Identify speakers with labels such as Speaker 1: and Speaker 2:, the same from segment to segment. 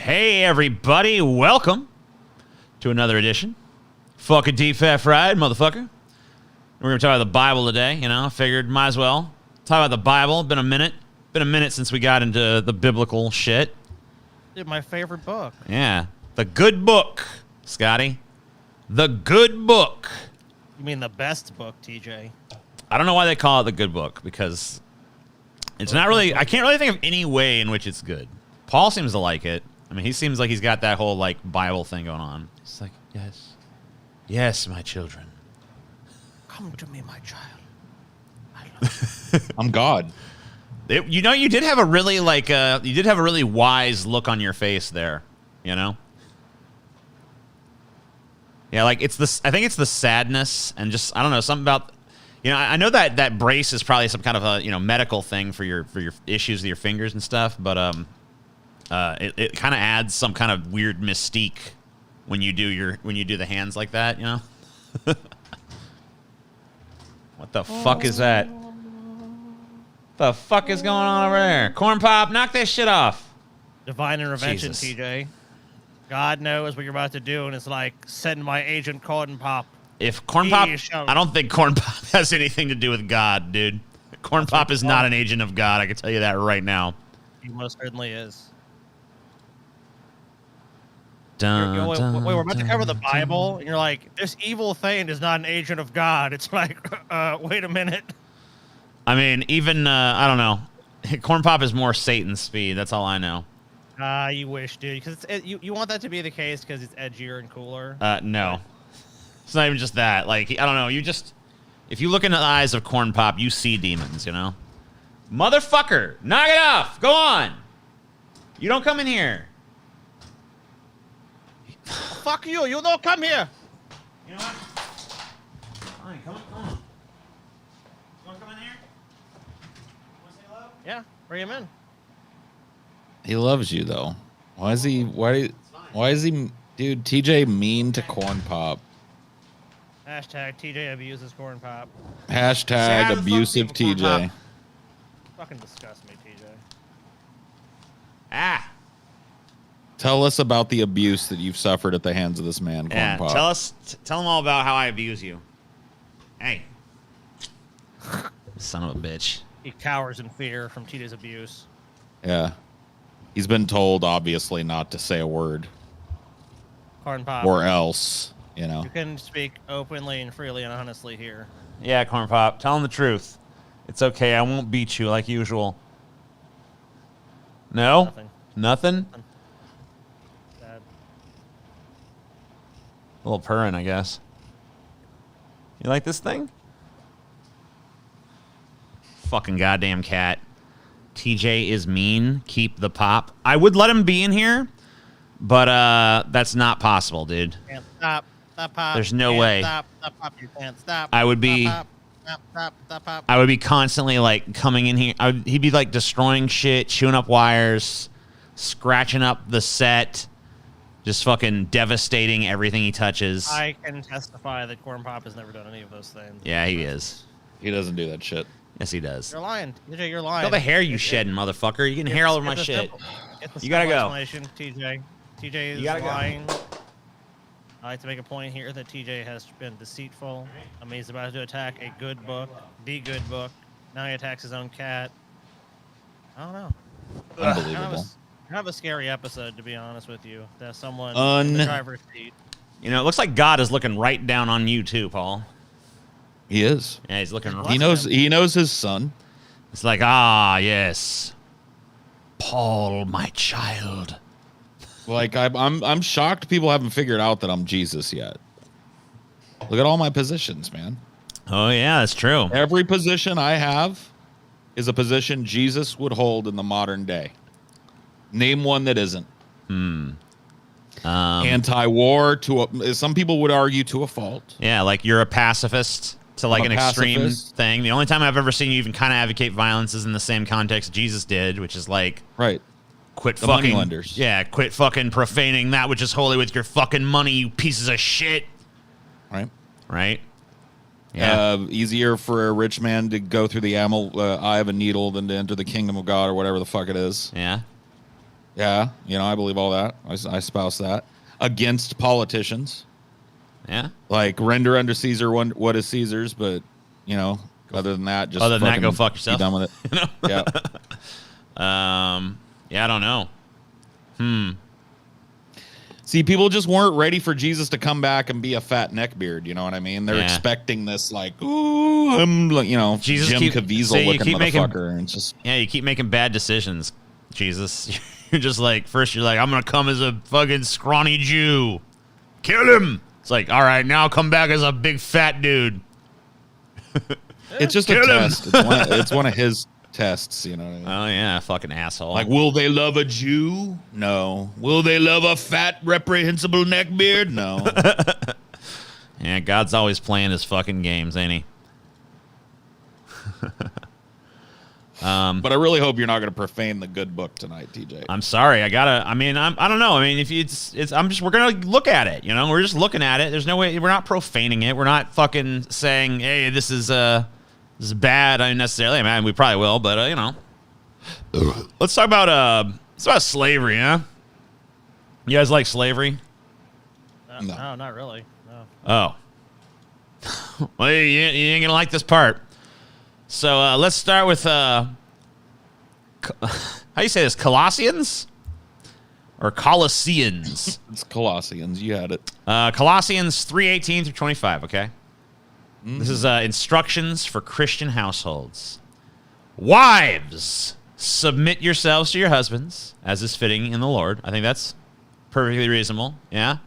Speaker 1: Hey, everybody. Welcome to another edition. Fucking DFF ride, motherfucker. We're going to talk about the Bible today. You know, I figured might as well talk about the Bible. Been a minute since we got into the biblical shit.
Speaker 2: Dude, my favorite book.
Speaker 1: Yeah. The good book, Scotty. The good book.
Speaker 2: You mean the best book, TJ?
Speaker 1: I don't know why they call it the good book, because it's not really... I can't really think of any way in which it's good. Paul seems to like it. I mean, he seems like he's got that whole, like, Bible thing going on. He's like, yes. Yes, my children.
Speaker 2: Come to me, my child. I love you.
Speaker 3: I'm God.
Speaker 1: You know, you did have a really, like, you did have a really wise look on your face there, you know? Yeah, like, it's this, I think it's the sadness and just, I don't know, something about, you know, I know that brace is probably some kind of a, you know, medical thing for your issues with your fingers and stuff, but, it kind of adds some kind of weird mystique when you do the hands like that, you know? What the fuck is that? The fuck is going on over there? Corn Pop, knock that shit off.
Speaker 2: Divine intervention,
Speaker 1: Jesus.
Speaker 2: TJ. God knows what you're about to do, and it's like, send my agent Corn Pop.
Speaker 1: If Corn Pop,
Speaker 2: He shall-
Speaker 1: I don't think Corn Pop has anything to do with God, dude. Corn Pop is not an agent of God. I can tell you that right now.
Speaker 2: He most certainly is.
Speaker 1: Dun,
Speaker 2: Wait,
Speaker 1: dun,
Speaker 2: we're about to cover the
Speaker 1: dun,
Speaker 2: Bible, and you're like, this evil thing is not an agent of God. It's like, wait a minute.
Speaker 1: I mean, even, I don't know. Corn Pop is more Satan's speed. That's all I know.
Speaker 2: You wish, dude. Because you want that to be the case because it's edgier and cooler.
Speaker 1: No. It's not even just that. Like, I don't know. You just, if you look into the eyes of Corn Pop, you see demons, you know? Motherfucker! Knock it off! Go on! You don't come in here.
Speaker 2: Fuck you! You don't come here!
Speaker 1: You know what? Fine, come on. You want to come in here? Want to say hello?
Speaker 2: Yeah, bring him in.
Speaker 3: He loves you though. Why is he? Dude? TJ mean to Corn Pop.
Speaker 2: Hashtag TJ abuses Corn Pop.
Speaker 3: Hashtag
Speaker 1: Sad
Speaker 3: abusive
Speaker 1: fuck people, Corn
Speaker 3: TJ.
Speaker 1: Pop.
Speaker 2: Fucking disgust me, TJ.
Speaker 1: Ah.
Speaker 3: Tell us about the abuse that you've suffered at the hands of this man, Corn
Speaker 1: Yeah,
Speaker 3: Pop.
Speaker 1: tell them all about how I abuse you. Hey. Son of a bitch.
Speaker 2: He cowers in fear from TJ's abuse.
Speaker 3: Yeah. He's been told, obviously, not to say a word.
Speaker 2: Corn Pop.
Speaker 3: Or else, you know.
Speaker 2: You can speak openly and freely and honestly here.
Speaker 1: Yeah, Corn Pop, tell them the truth. It's okay, I won't beat you like usual. No?
Speaker 2: Nothing.
Speaker 1: Nothing?
Speaker 2: Sad.
Speaker 1: A little purring, I guess. You like this thing? Fucking goddamn cat. TJ is mean. Keep the pop. I would let him be in here, but that's not possible, dude.
Speaker 2: Can't stop. Stop pop.
Speaker 1: There's no
Speaker 2: Can't
Speaker 1: way.
Speaker 2: Stop. Stop pop. You can't stop.
Speaker 1: I would be-
Speaker 2: Stop pop. Stop. Stop pop.
Speaker 1: I would be constantly like coming in here. He'd be like destroying shit, chewing up wires, scratching up the set, just fucking devastating everything he touches.
Speaker 2: I can testify that Corn Pop has never done any of those things.
Speaker 1: Yeah, he is.
Speaker 3: He doesn't do that shit.
Speaker 1: Yes, he does.
Speaker 2: You're lying. TJ, you're
Speaker 1: Look
Speaker 2: lying.
Speaker 1: at all the hair you shedding, motherfucker. You getting hair all over my
Speaker 2: It's a
Speaker 1: shit.
Speaker 2: simple- it's a
Speaker 1: You gotta
Speaker 2: simple
Speaker 1: go.
Speaker 2: explanation, TJ. TJ is
Speaker 1: You gotta go.
Speaker 2: lying. I like to make a point here that TJ has been deceitful. I mean, he's about to attack a good book, the good book. Now he attacks his own cat. I don't know.
Speaker 3: Unbelievable.
Speaker 2: Kind of a scary episode, to be honest with you. That someone in the driver's seat.
Speaker 1: You know, it looks like God is looking right down on you too, Paul.
Speaker 3: He is.
Speaker 1: Yeah, he's looking.
Speaker 2: Bless
Speaker 3: He knows his son.
Speaker 1: It's like, ah, yes, Paul, my child.
Speaker 3: Like I'm shocked people haven't figured out that I'm Jesus yet. Look at all my positions, man.
Speaker 1: Oh yeah, that's true.
Speaker 3: Every position I have is a position Jesus would hold in the modern day. Name one that isn't. Anti-war some people would argue to a fault.
Speaker 1: Yeah, like you're a pacifist to like
Speaker 3: I'm
Speaker 1: an
Speaker 3: a
Speaker 1: extreme
Speaker 3: pacifist.
Speaker 1: thing. The only time I've ever seen you even kind of advocate violence is in the same context Jesus did, which is like,
Speaker 3: Right.
Speaker 1: quit
Speaker 3: The
Speaker 1: fucking
Speaker 3: moneylenders.
Speaker 1: Yeah, quit fucking profaning that which is holy with your fucking money, you pieces of shit.
Speaker 3: Right.
Speaker 1: Right? Yeah.
Speaker 3: Easier for a rich man to go through the eye of a needle than to enter the kingdom of God or whatever the fuck it is.
Speaker 1: Yeah.
Speaker 3: Yeah, I believe all that. I espouse that. Against politicians.
Speaker 1: Yeah.
Speaker 3: Like, render unto Caesar what is Caesar's, but, other than that, just
Speaker 1: Other than that, go
Speaker 3: fucking
Speaker 1: fuck yourself.
Speaker 3: be done with it.
Speaker 1: You know?
Speaker 3: Yeah.
Speaker 1: Yeah, I don't know.
Speaker 3: See, people just weren't ready for Jesus to come back and be a fat neckbeard. You know what I mean? They're
Speaker 1: Yeah.
Speaker 3: expecting this, like, ooh, I'm like,
Speaker 1: Jesus
Speaker 3: Jim Caviezel looking motherfucker. And it's just,
Speaker 1: Yeah, you keep making bad decisions, Jesus. You're just like, first you're like, I'm going to come as a fucking scrawny Jew. Kill him. It's like, all right, now I'll come back as a big fat dude.
Speaker 3: it's just a test. It's one of his tests, you know what I mean?
Speaker 1: Oh, yeah, fucking asshole.
Speaker 3: Like, will they love a Jew? No. Will they love a fat, reprehensible neckbeard? No.
Speaker 1: Yeah, God's always playing his fucking games, ain't he?
Speaker 3: But I really hope you're not going to profane the good book tonight, TJ.
Speaker 1: I'm sorry. I don't know. I mean, if we're going to look at it, We're just looking at it. There's no way, we're not profaning it. We're not fucking saying, hey, this is bad unnecessarily. I mean, we probably will, but, let's talk about slavery, huh? You guys like slavery?
Speaker 2: No, not really. No.
Speaker 1: Oh. Well, you ain't going to like this part. So let's start with, how do you say this, Colossians? Or Colossians?
Speaker 3: It's Colossians. You had it.
Speaker 1: Colossians 3:18 through 25, okay? This is instructions for Christian households. Wives, submit yourselves to your husbands, as is fitting in the Lord. I think that's perfectly reasonable, yeah?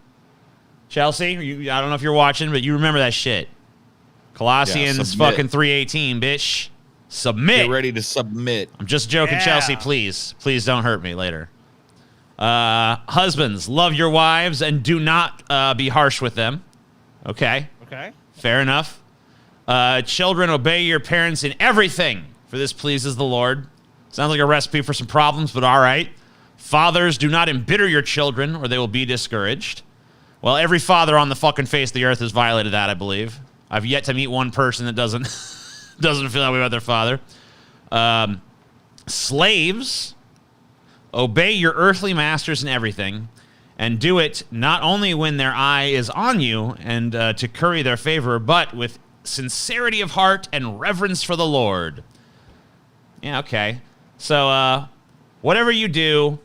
Speaker 1: Chelsea, I don't know if you're watching, but you remember that shit. Colossians fucking 3:18, bitch. Submit.
Speaker 3: Get ready to submit.
Speaker 1: I'm just joking,
Speaker 2: Yeah.
Speaker 1: Chelsea, please. Please don't hurt me later. Husbands, love your wives and do not be harsh with them. Okay.
Speaker 2: Okay.
Speaker 1: Fair enough. Children, obey your parents in everything, for this pleases the Lord. Sounds like a recipe for some problems, but all right. Fathers, do not embitter your children, or they will be discouraged. Well, every father on the fucking face of the earth has violated that, I believe. I've yet to meet one person that doesn't feel that way about their father. Slaves, obey your earthly masters in everything, and do it not only when their eye is on you and to curry their favor, but with sincerity of heart and reverence for the Lord. Yeah, okay. So whatever you do,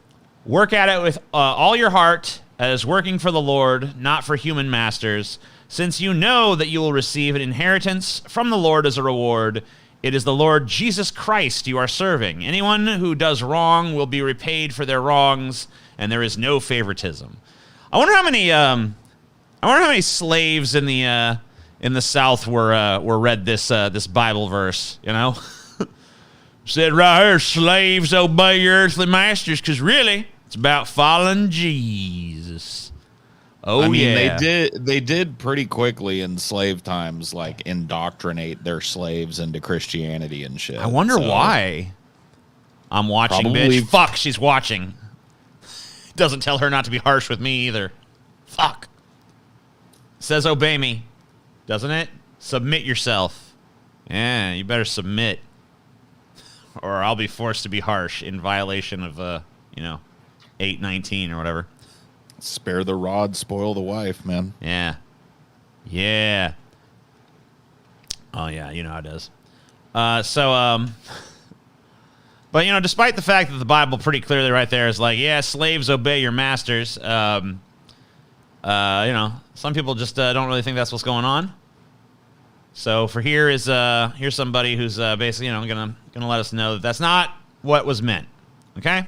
Speaker 1: work at it with all your heart as working for the Lord, not for human masters, since you know that you will receive an inheritance from the Lord as a reward. It is the Lord Jesus Christ you are serving. Anyone who does wrong will be repaid for their wrongs, and there is no favoritism. I wonder how many slaves in the South were read this Bible verse. Said right here, slaves, obey your earthly masters, because really it's about following Jesus. Oh,
Speaker 3: I mean,
Speaker 1: yeah.
Speaker 3: they did pretty quickly in slave times, like, indoctrinate their slaves into Christianity and shit.
Speaker 1: I wonder why. I'm watching,
Speaker 3: Probably-
Speaker 1: bitch. Fuck, she's watching. Doesn't tell her not to be harsh with me either. Fuck. Says obey me. Doesn't it? Submit yourself. Yeah, you better submit. Or I'll be forced to be harsh in violation of, 8:19 or whatever.
Speaker 3: Spare the rod, spoil the wife, man.
Speaker 1: Yeah. Yeah. Oh, yeah, you know how it is. But, despite the fact that the Bible pretty clearly right there is like, yeah, slaves, obey your masters, some people just don't really think that's what's going on. So for here's somebody who's basically, gonna let us know that that's not what was meant. Okay?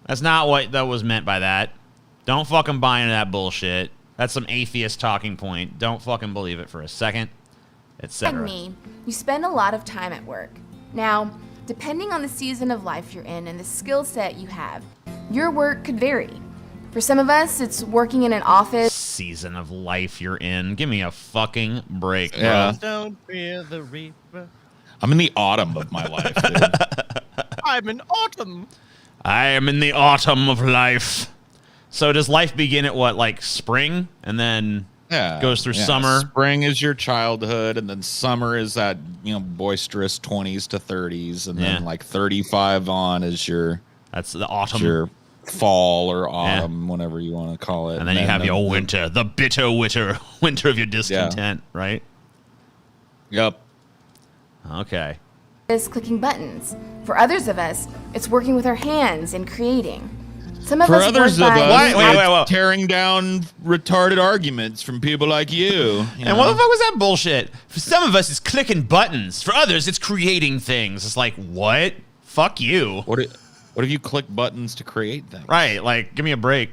Speaker 1: That's not what that was meant by that. Don't fucking buy into that bullshit. That's some atheist talking point. Don't fucking believe it for a second, etc.
Speaker 4: Like me, you spend a lot of time at work. Now, depending on the season of life you're in and the skill set you have, your work could vary. For some of us, it's working in an office.
Speaker 1: Season of life you're in. Give me a fucking break, bro.
Speaker 3: Yeah.
Speaker 2: Don't fear the reaper.
Speaker 3: I'm in the autumn of my life, dude.
Speaker 2: I'm in autumn.
Speaker 1: I am in the autumn of life. So does life begin at what, like spring, and then goes through summer?
Speaker 3: Spring is your childhood, and then summer is that boisterous 20s to 30s, and then like 35 on is your
Speaker 1: that's the autumn.
Speaker 3: your fall or autumn, whatever you want to call it.
Speaker 1: And then you have your winter, the bitter winter of your discontent, right?
Speaker 3: Yep.
Speaker 1: Okay.
Speaker 4: Is clicking buttons. For others of us, it's working with our hands and creating. Some of
Speaker 3: For
Speaker 4: us
Speaker 3: others of
Speaker 4: work by
Speaker 3: us,
Speaker 1: Wait.
Speaker 3: tearing down retarded arguments from people like you.
Speaker 1: And what the fuck was that bullshit? For some of us, it's clicking buttons. For others, it's creating things. It's like, what? Fuck you.
Speaker 3: What if you click buttons to create things?
Speaker 1: Right, like, give me a break.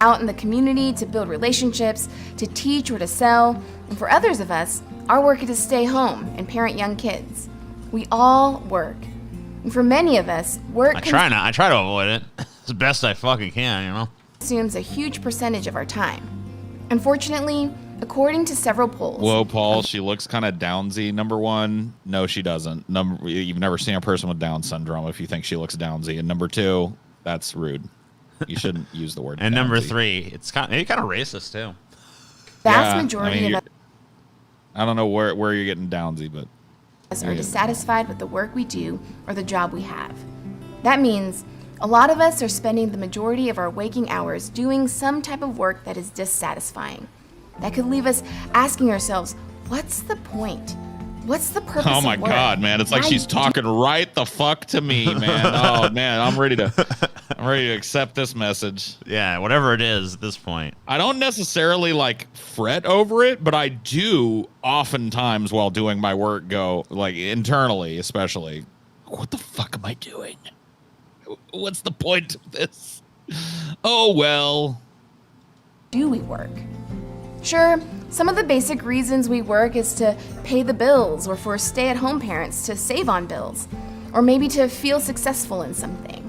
Speaker 4: out in the community to build relationships, to teach or to sell. And for others of us, our work is to stay home and parent young kids. We all work. And for many of us, work
Speaker 1: I try to avoid it as best I fucking can, you know?
Speaker 4: consumes a huge percentage of our time. Unfortunately, according to several polls.
Speaker 3: Whoa, Paul, she looks kind of Downsy. Number one, no, she doesn't. You've never seen a person with Down syndrome if you think she looks Downsy. And number two, that's rude. You shouldn't use the word
Speaker 1: And
Speaker 3: Downsy.
Speaker 1: number three, it's kind of racist too.
Speaker 4: Vast
Speaker 3: Yeah,
Speaker 4: majority of
Speaker 3: I don't know where you're getting Downsy, but
Speaker 4: us are dissatisfied with the work we do or the job we have. That means a lot of us are spending the majority of our waking hours doing some type of work that is dissatisfying. That could leave us asking ourselves, what's the point? What's the purpose
Speaker 3: oh my
Speaker 4: of work?
Speaker 3: God, man. It's like
Speaker 4: Why
Speaker 3: she's
Speaker 4: do-
Speaker 3: talking right the fuck to me, man. Oh man, I'm ready to accept this message.
Speaker 1: Yeah, whatever it is at this point.
Speaker 3: I don't necessarily like fret over it, but I do oftentimes while doing my work go like internally, especially, what the fuck am I doing? What's the point of this? Oh, well.
Speaker 4: do we work? Sure, some of the basic reasons we work is to pay the bills or for stay-at-home parents to save on bills, or maybe to feel successful in something.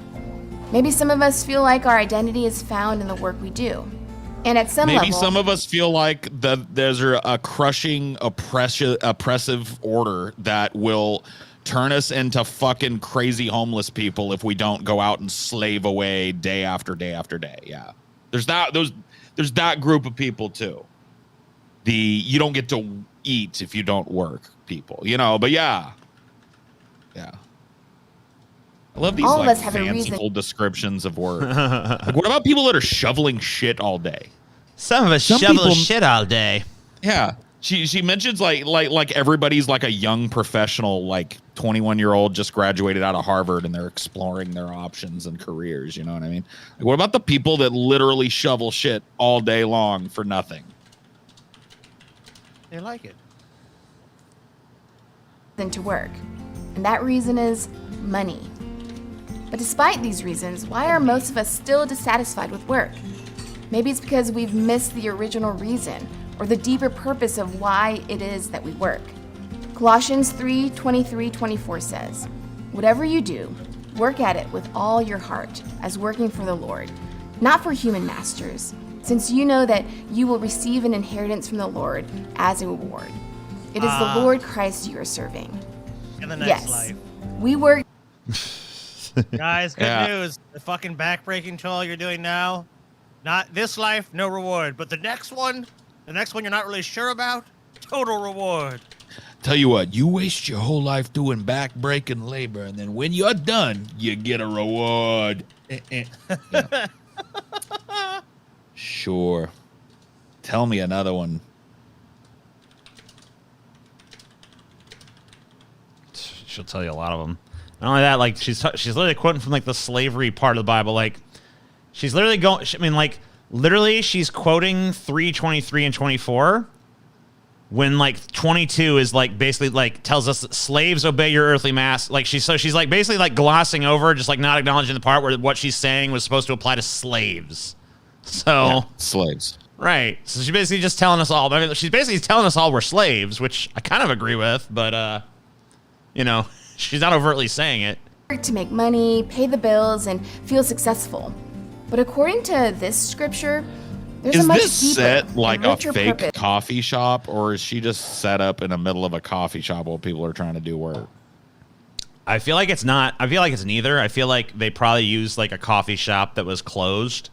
Speaker 4: Maybe some of us feel like our identity is found in the work we do. And at some
Speaker 3: Maybe
Speaker 4: level,
Speaker 3: some of us feel like there's a crushing, oppressive order that will turn us into fucking crazy homeless people if we don't go out and slave away day after day after day. Yeah. There's that group of people too. You don't get to eat if you don't work people, you know, but yeah. Yeah. I love these
Speaker 4: All of
Speaker 3: like
Speaker 4: us have a reason.
Speaker 3: fanciful descriptions of work. Like, what about people that are shoveling shit all day?
Speaker 1: Some of us
Speaker 3: Some
Speaker 1: shovel
Speaker 3: people-
Speaker 1: shit all day.
Speaker 3: Yeah. She mentions like everybody's like a young professional, like 21-year-old just graduated out of Harvard and they're exploring their options and careers. You know what I mean? Like, what about the people that literally shovel shit all day long for nothing?
Speaker 2: They like it.
Speaker 4: than to work. And that reason is money. But despite these reasons, why are most of us still dissatisfied with work? Maybe it's because we've missed the original reason or the deeper purpose of why it is that we work. Colossians 3:23-24 says, "Whatever you do, work at it with all your heart, as working for the Lord, not for human masters, since you know that you will receive an inheritance from the Lord as a reward. It is the Lord Christ you are serving."
Speaker 2: In the next
Speaker 4: Yes,
Speaker 2: life.
Speaker 4: we work
Speaker 2: Guys, good
Speaker 3: Yeah.
Speaker 2: news. The fucking backbreaking toll you're doing now, not this life, no reward. But the next one you're not really sure about, total reward.
Speaker 3: Tell you what, you waste your whole life doing back-breaking labor, and then when you're done, you get a reward. Yeah. Sure. Tell me another one.
Speaker 1: She'll tell you a lot of them. Not only that, like she's literally quoting from like the slavery part of the Bible. Like she's literally going. I mean, like literally, she's quoting 3:23 and 24. When like 22 is like basically like tells us that slaves obey your earthly master. Like she's like basically like glossing over, just like not acknowledging the part where what she's saying was supposed to apply to slaves. So
Speaker 3: Yeah, slaves.
Speaker 1: right. So she's basically just telling us all. I mean, she's basically telling us all we're slaves, which I kind of agree with, but you know, she's not overtly saying it.
Speaker 4: to make money, pay the bills, and feel successful. But according to this scripture, there's
Speaker 3: Is
Speaker 4: a much
Speaker 3: this
Speaker 4: deeper
Speaker 3: set like
Speaker 4: and
Speaker 3: a
Speaker 4: richer
Speaker 3: fake
Speaker 4: purpose.
Speaker 3: coffee shop, or is she just set up in the middle of a coffee shop while people are trying to do work?
Speaker 1: I feel like it's not. I feel like it's neither. I feel like they probably used like a coffee shop that was closed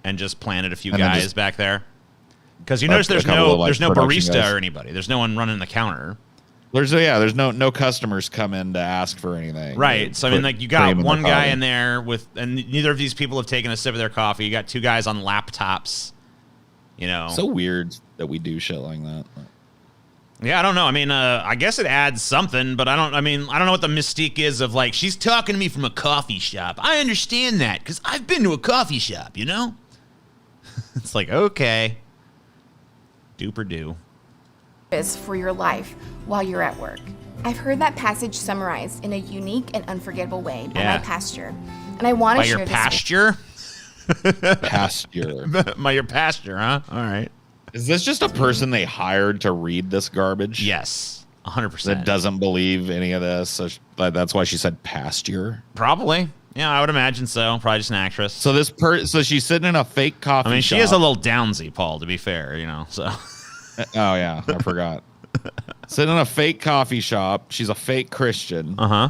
Speaker 1: and just planted a few
Speaker 3: And then
Speaker 1: guys
Speaker 3: just-
Speaker 1: back there. Because you
Speaker 3: A
Speaker 1: notice there's
Speaker 3: couple
Speaker 1: no
Speaker 3: of, like,
Speaker 1: there's no
Speaker 3: production
Speaker 1: barista
Speaker 3: guys.
Speaker 1: or anybody. There's no one running the counter.
Speaker 3: There's no customers come in to ask for anything.
Speaker 1: Right. So I mean, like, you got one guy in there with, and neither of these people have taken a sip of their coffee. You got two guys on laptops. You know.
Speaker 3: So weird that we do shit like that.
Speaker 1: Yeah, I don't know. I mean, I guess it adds something, but I don't know what the mystique is of, like, she's talking to me from a coffee shop. I understand that because I've been to a coffee shop, you know? It's like, okay. Duper do.
Speaker 4: For your life while you're at work. I've heard that passage summarized in a unique and unforgettable way by my pastor. And I want to share
Speaker 1: your
Speaker 4: this
Speaker 1: pasture?
Speaker 3: Pasture.
Speaker 1: By your pasture, huh? All right.
Speaker 3: Is this just a person they hired to read this garbage?
Speaker 1: Yes, 100%.
Speaker 3: That doesn't believe any of this. So that's why she said pasture.
Speaker 1: Probably. Yeah, I would imagine so. Probably just an actress.
Speaker 3: So so she's sitting in a fake coffee shop.
Speaker 1: I mean, she is a little downsy, Paul, to be fair, you know, so.
Speaker 3: Oh, yeah. I forgot. Sitting in a fake coffee shop. She's a fake Christian.
Speaker 1: Uh-huh.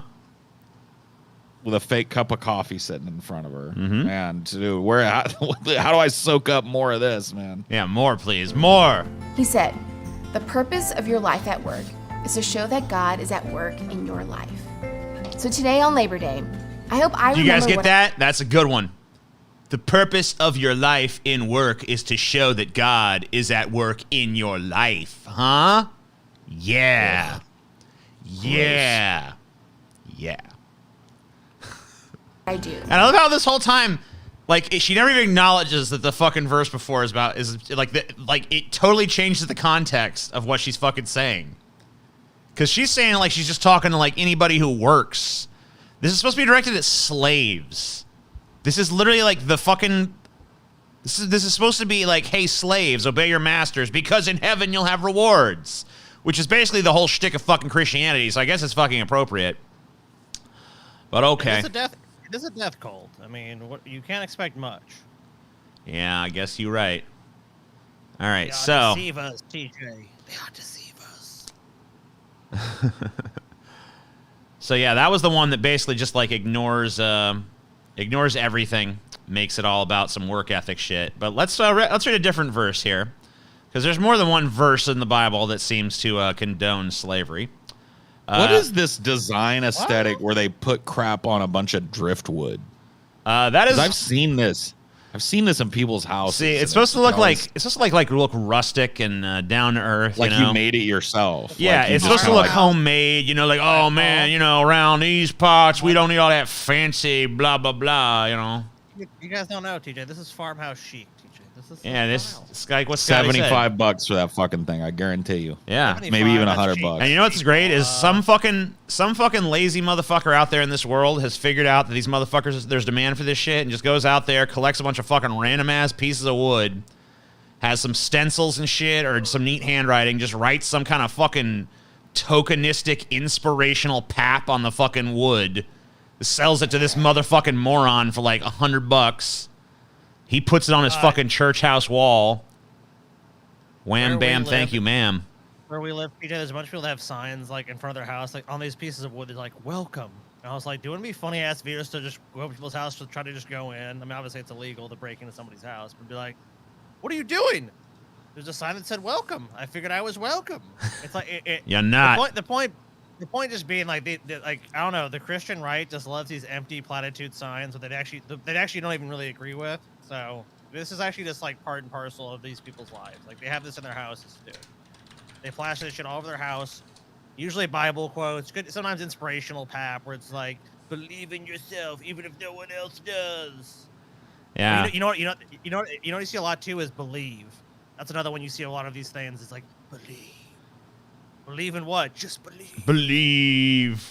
Speaker 3: With a fake cup of coffee sitting in front of her. Mm-hmm. Man, dude, how do I soak up more of this, man?
Speaker 1: Yeah, more, please. More.
Speaker 4: He said, the purpose of your life at work is to show that God is at work in your life. So today on Labor Day, I hope I remember.
Speaker 1: You guys get that? That's a good one. The purpose of your life in work is to show that God is at work in your life. Huh? Yeah. Yeah. Yeah.
Speaker 4: I do.
Speaker 1: And I love how this whole time, like, she never even acknowledges that the fucking verse before is like it totally changes the context of what she's fucking saying. Because she's saying like she's just talking to like anybody who works. This is supposed to be directed at slaves. This is literally like the fucking. This is supposed to be like, hey, slaves, obey your masters because in heaven you'll have rewards, which is basically the whole shtick of fucking Christianity. So I guess it's fucking appropriate. But okay.
Speaker 2: It is a death cult. I mean, you can't expect much.
Speaker 1: Yeah, I guess you're right. All right,
Speaker 2: so deceive us, TJ. They ought to deceive us.
Speaker 1: So yeah, that was the one that basically just like ignores everything, makes it all about some work ethic shit. But let's read a different verse here, because there's more than one verse in the Bible that seems to condone slavery.
Speaker 3: What is this design aesthetic where they put crap on a bunch of driftwood?
Speaker 1: That is.
Speaker 3: I've seen this. I've seen this in people's houses.
Speaker 1: See, it's supposed to look like look rustic and down to earth.
Speaker 3: Like
Speaker 1: you know?
Speaker 3: You made it yourself.
Speaker 1: Yeah,
Speaker 3: like
Speaker 1: it's supposed to look homemade. You know, like oh man, you know, around these parts we don't need all that fancy blah blah blah. You know.
Speaker 2: You guys don't know, TJ. This is farmhouse chic, TJ.
Speaker 1: This guy, what's
Speaker 3: $75 for that fucking thing? I guarantee you.
Speaker 1: Yeah,
Speaker 3: maybe even $100.
Speaker 1: And you know what's great is some fucking lazy motherfucker out there in this world has figured out that these motherfuckers, there's demand for this shit, and just goes out there, collects a bunch of fucking random ass pieces of wood, has some stencils and shit or some neat handwriting, just writes some kind of fucking tokenistic inspirational pap on the fucking wood, sells it to this motherfucking moron for like $100. He puts it on his fucking church house wall. Wham, bam, thank you, ma'am.
Speaker 2: Where we live, PJ, there's a bunch of people that have signs like in front of their house, like on these pieces of wood, they're like, welcome. And I was like, do it would be funny ass videos to just go up to people's house to try to just go in? I mean, obviously it's illegal to break into somebody's house, but be like, what are you doing? There's a sign that said welcome. I figured I was welcome. It's like,
Speaker 1: you're not.
Speaker 2: The point just being like, like, I don't know, the Christian right just loves these empty platitude signs that they actually don't even really agree with. So this is actually just like part and parcel of these people's lives. Like they have this in their houses too. They flash this shit all over their house. Usually Bible quotes, good, sometimes inspirational pap where it's like, believe in yourself even if no one else does.
Speaker 1: Yeah.
Speaker 2: You know what you see a lot too is believe. That's another one you see a lot of these things. It's like believe. Believe in what? Just believe.
Speaker 1: Believe.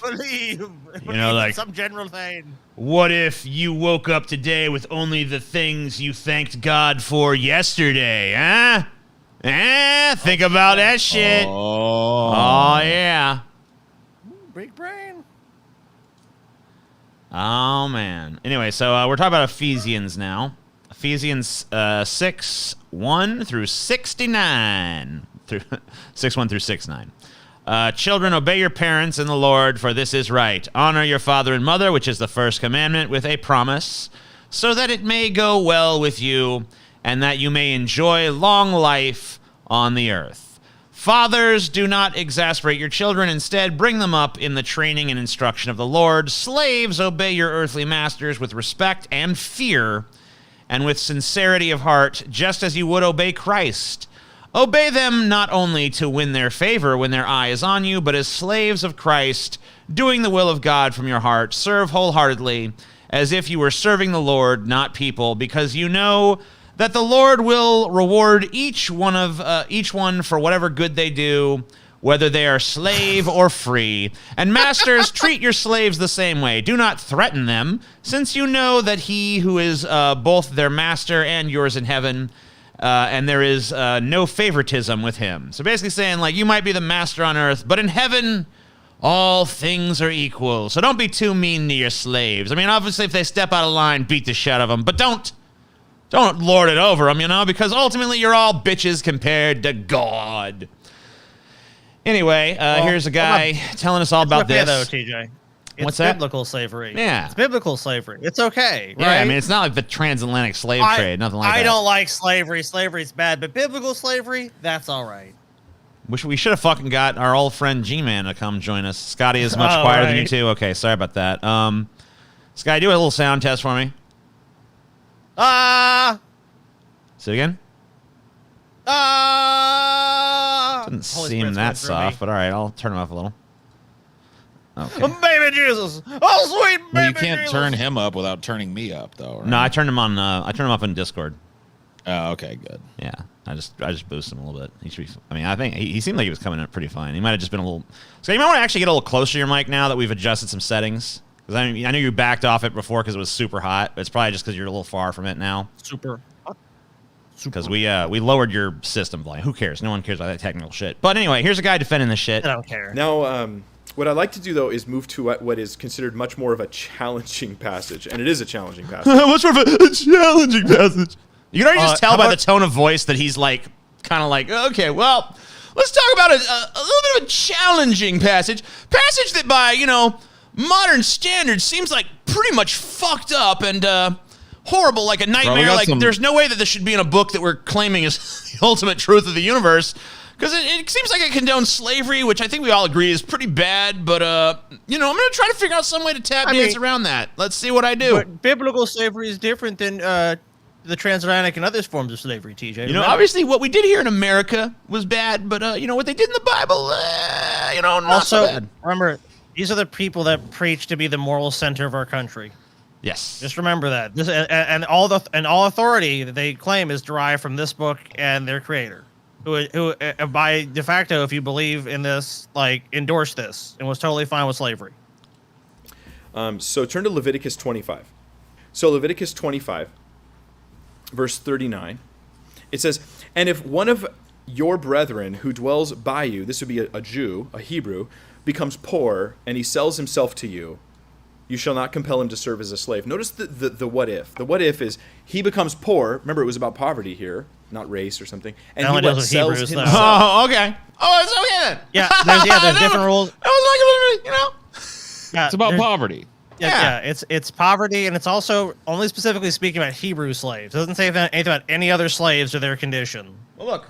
Speaker 2: You
Speaker 1: know, like
Speaker 2: some general thing.
Speaker 1: What if you woke up today with only the things you thanked God for yesterday, huh? Think about that shit. Oh yeah.
Speaker 2: Big brain.
Speaker 1: Oh man. Anyway, so we're talking about Ephesians now. Ephesians 6:1 through 69. 6:1 through 6:9. Children, obey your parents in the Lord, for this is right. Honor your father and mother, which is the first commandment, with a promise, so that it may go well with you, and that you may enjoy long life on the earth. Fathers, do not exasperate your children. Instead, bring them up in the training and instruction of the Lord. Slaves, obey your earthly masters with respect and fear, and with sincerity of heart, just as you would obey Christ. Obey them not only to win their favor when their eye is on you, but as slaves of Christ, doing the will of God from your heart. Serve wholeheartedly, as if you were serving the Lord, not people, because you know that the Lord will reward each one for whatever good they do, whether they are slave or free. And masters, treat your slaves the same way. Do not threaten them, since you know that he who is both their master and yours in heaven, and there is no favoritism with him. So basically saying, like, you might be the master on earth, but in heaven, all things are equal. So don't be too mean to your slaves. I mean, obviously, if they step out of line, beat the shit out of them, but don't lord it over them, you know, because ultimately you're all bitches compared to God. Anyway, here's a guy telling us all about this.
Speaker 2: Though, TJ. It's
Speaker 1: What's that?
Speaker 2: biblical slavery.
Speaker 1: Yeah.
Speaker 2: It's biblical slavery. It's okay, right?
Speaker 1: Yeah, I mean, it's not like the transatlantic slave trade, nothing like that.
Speaker 2: I don't like slavery. Slavery's bad, but biblical slavery, that's all right.
Speaker 1: Wish we should have fucking got our old friend G-Man to come join us. Scotty is much quieter than you too. Okay, sorry about that. Scotty, do a little sound test for me. Say it again. Doesn't seem that soft, but all right, I'll turn him up a little. Okay.
Speaker 2: Baby Jesus! Oh, sweet baby
Speaker 3: Well, you can't
Speaker 2: Jesus.
Speaker 3: turn him up without turning me up, though. Right?
Speaker 1: No, I turned him on. I turned him up in Discord.
Speaker 3: Oh, okay, good.
Speaker 1: Yeah, I just boosted him a little bit. He should be. I mean, I think he seemed like he was coming in pretty fine. He might have just been a little. So you might want to actually get a little closer to your mic now that we've adjusted some settings. Because I know you backed off it before because it was super hot. But it's probably just because you're a little far from it now.
Speaker 2: Super.
Speaker 1: Because we lowered your system volume. Who cares? No one cares about that technical shit. But anyway, here's a guy defending this shit.
Speaker 2: I don't care.
Speaker 5: Now, what I'd like to do, though, is move to what is considered much more of a challenging passage. And it is a challenging passage.
Speaker 1: Much more of a challenging passage. You can already just tell by
Speaker 2: how
Speaker 1: the tone of voice that he's like, kind of like, okay, well, let's talk about a little bit of a challenging passage. Passage that by, modern standards seems like pretty much fucked up and horrible, like a nightmare. Like, there's no way that this should be in a book that we're claiming is the ultimate truth of the universe. Because it seems like it condones slavery, which I think we all agree is pretty bad. But, I'm going to try to figure out some way to dance around that. Let's see what I do.
Speaker 2: But biblical slavery is different than the transatlantic and other forms of slavery, TJ.
Speaker 1: Obviously what we did here in America was bad, but, what they did in the Bible, not
Speaker 2: also,
Speaker 1: so bad.
Speaker 2: Remember, these are the people that preach to be the moral center of our country.
Speaker 1: Yes.
Speaker 2: Just remember that. This and all authority that they claim is derived from this book and their creator, who by de facto, if you believe in this, like, endorsed this and was totally fine with slavery.
Speaker 5: So turn to Leviticus 25. So Leviticus 25, verse 39, it says, "And if one of your brethren who dwells by you," this would be a Jew, a Hebrew, "becomes poor and he sells himself to you, you shall not compel him to serve as a slave." Notice the what if. The what if is he becomes poor. Remember, it was about poverty here, not race or something. And he sells
Speaker 2: Hebrews,
Speaker 5: himself.
Speaker 1: Oh, okay. Oh, it's okay then.
Speaker 2: Yeah, there's different rules.
Speaker 1: I was like,
Speaker 2: Yeah,
Speaker 3: It's about poverty.
Speaker 2: Yeah, it's poverty, and it's also only specifically speaking about Hebrew slaves. It doesn't say anything about any other slaves or their condition.
Speaker 1: Well, look.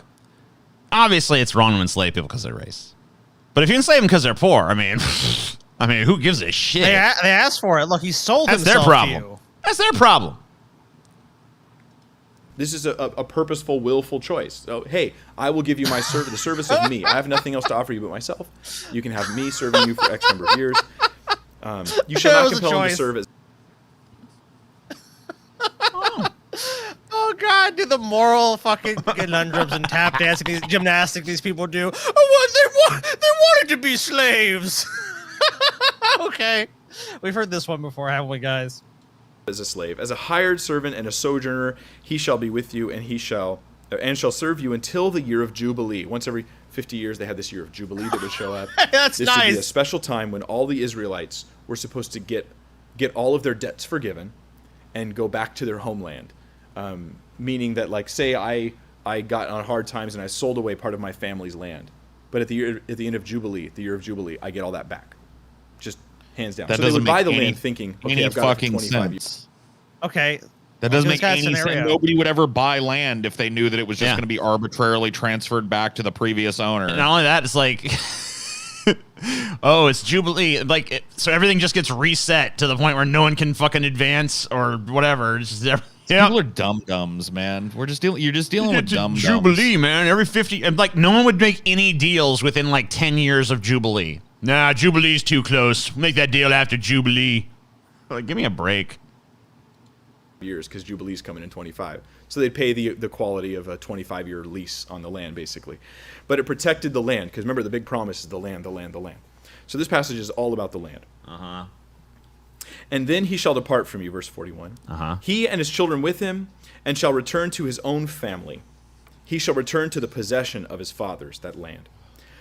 Speaker 1: Obviously, it's wrong to enslave people because of their race. But if you enslave them because they're poor, I mean, who gives a shit?
Speaker 2: They asked for it. Look, he sold
Speaker 1: That's
Speaker 2: himself
Speaker 1: their problem.
Speaker 2: to you.
Speaker 1: That's their problem.
Speaker 5: This is a purposeful, willful choice. So, hey, I will give you my the service of me. I have nothing else to offer you but myself. You can have me serving you for X number of years. You shall not compel him to serve as...
Speaker 2: Oh God, do the moral fucking conundrums and tap dancing, these gymnastics these people do. Oh, they wanted to be slaves. Okay, we've heard this one before, haven't we, guys?
Speaker 5: As a slave, as a hired servant and a sojourner, he shall be with you, and shall serve you until the year of Jubilee. Once every 50 years, they had this year of Jubilee that would show up.
Speaker 2: That's
Speaker 5: this
Speaker 2: nice.
Speaker 5: would be a special time when all the Israelites were supposed to get all of their debts forgiven and go back to their homeland. Meaning that, like, say I got on hard times and I sold away part of my family's land, but at the end of Jubilee, the year of Jubilee, I get all that back, just hands down.
Speaker 3: That
Speaker 5: so they would
Speaker 3: doesn't
Speaker 5: buy the
Speaker 3: make
Speaker 5: land thinking, okay,
Speaker 3: any
Speaker 5: I've got it for
Speaker 3: fucking
Speaker 5: 25 years.
Speaker 3: sense.
Speaker 2: Okay,
Speaker 3: That doesn't
Speaker 2: This
Speaker 3: make
Speaker 2: guy's
Speaker 3: any sense.
Speaker 2: scenario.
Speaker 3: Nobody would ever buy land if they knew that it was just
Speaker 1: Yeah.
Speaker 3: going to be arbitrarily transferred back to the previous owner.
Speaker 1: Not only that, it's like, oh, it's Jubilee. Like, so everything just gets reset to the point where no one can fucking advance or whatever. It's just,
Speaker 3: People are dum-dums, man. You're just dealing with dum-dums.
Speaker 1: Jubilee, man. Every 50, and like, no one would make any deals within like 10 years of Jubilee. Nah, Jubilee's too close. Make that deal after Jubilee. Like, give me a break.
Speaker 5: Years because Jubilee's coming in 25. So they'd pay the quality of a 25-year lease on the land, basically. But it protected the land, because remember, the big promise is the land, the land, the land. So this passage is all about the land.
Speaker 1: Uh-huh.
Speaker 5: And then he shall depart from you, verse 41.
Speaker 1: Uh-huh.
Speaker 5: He and his children with him, and shall return to his own family. He shall return to the possession of his fathers, that land.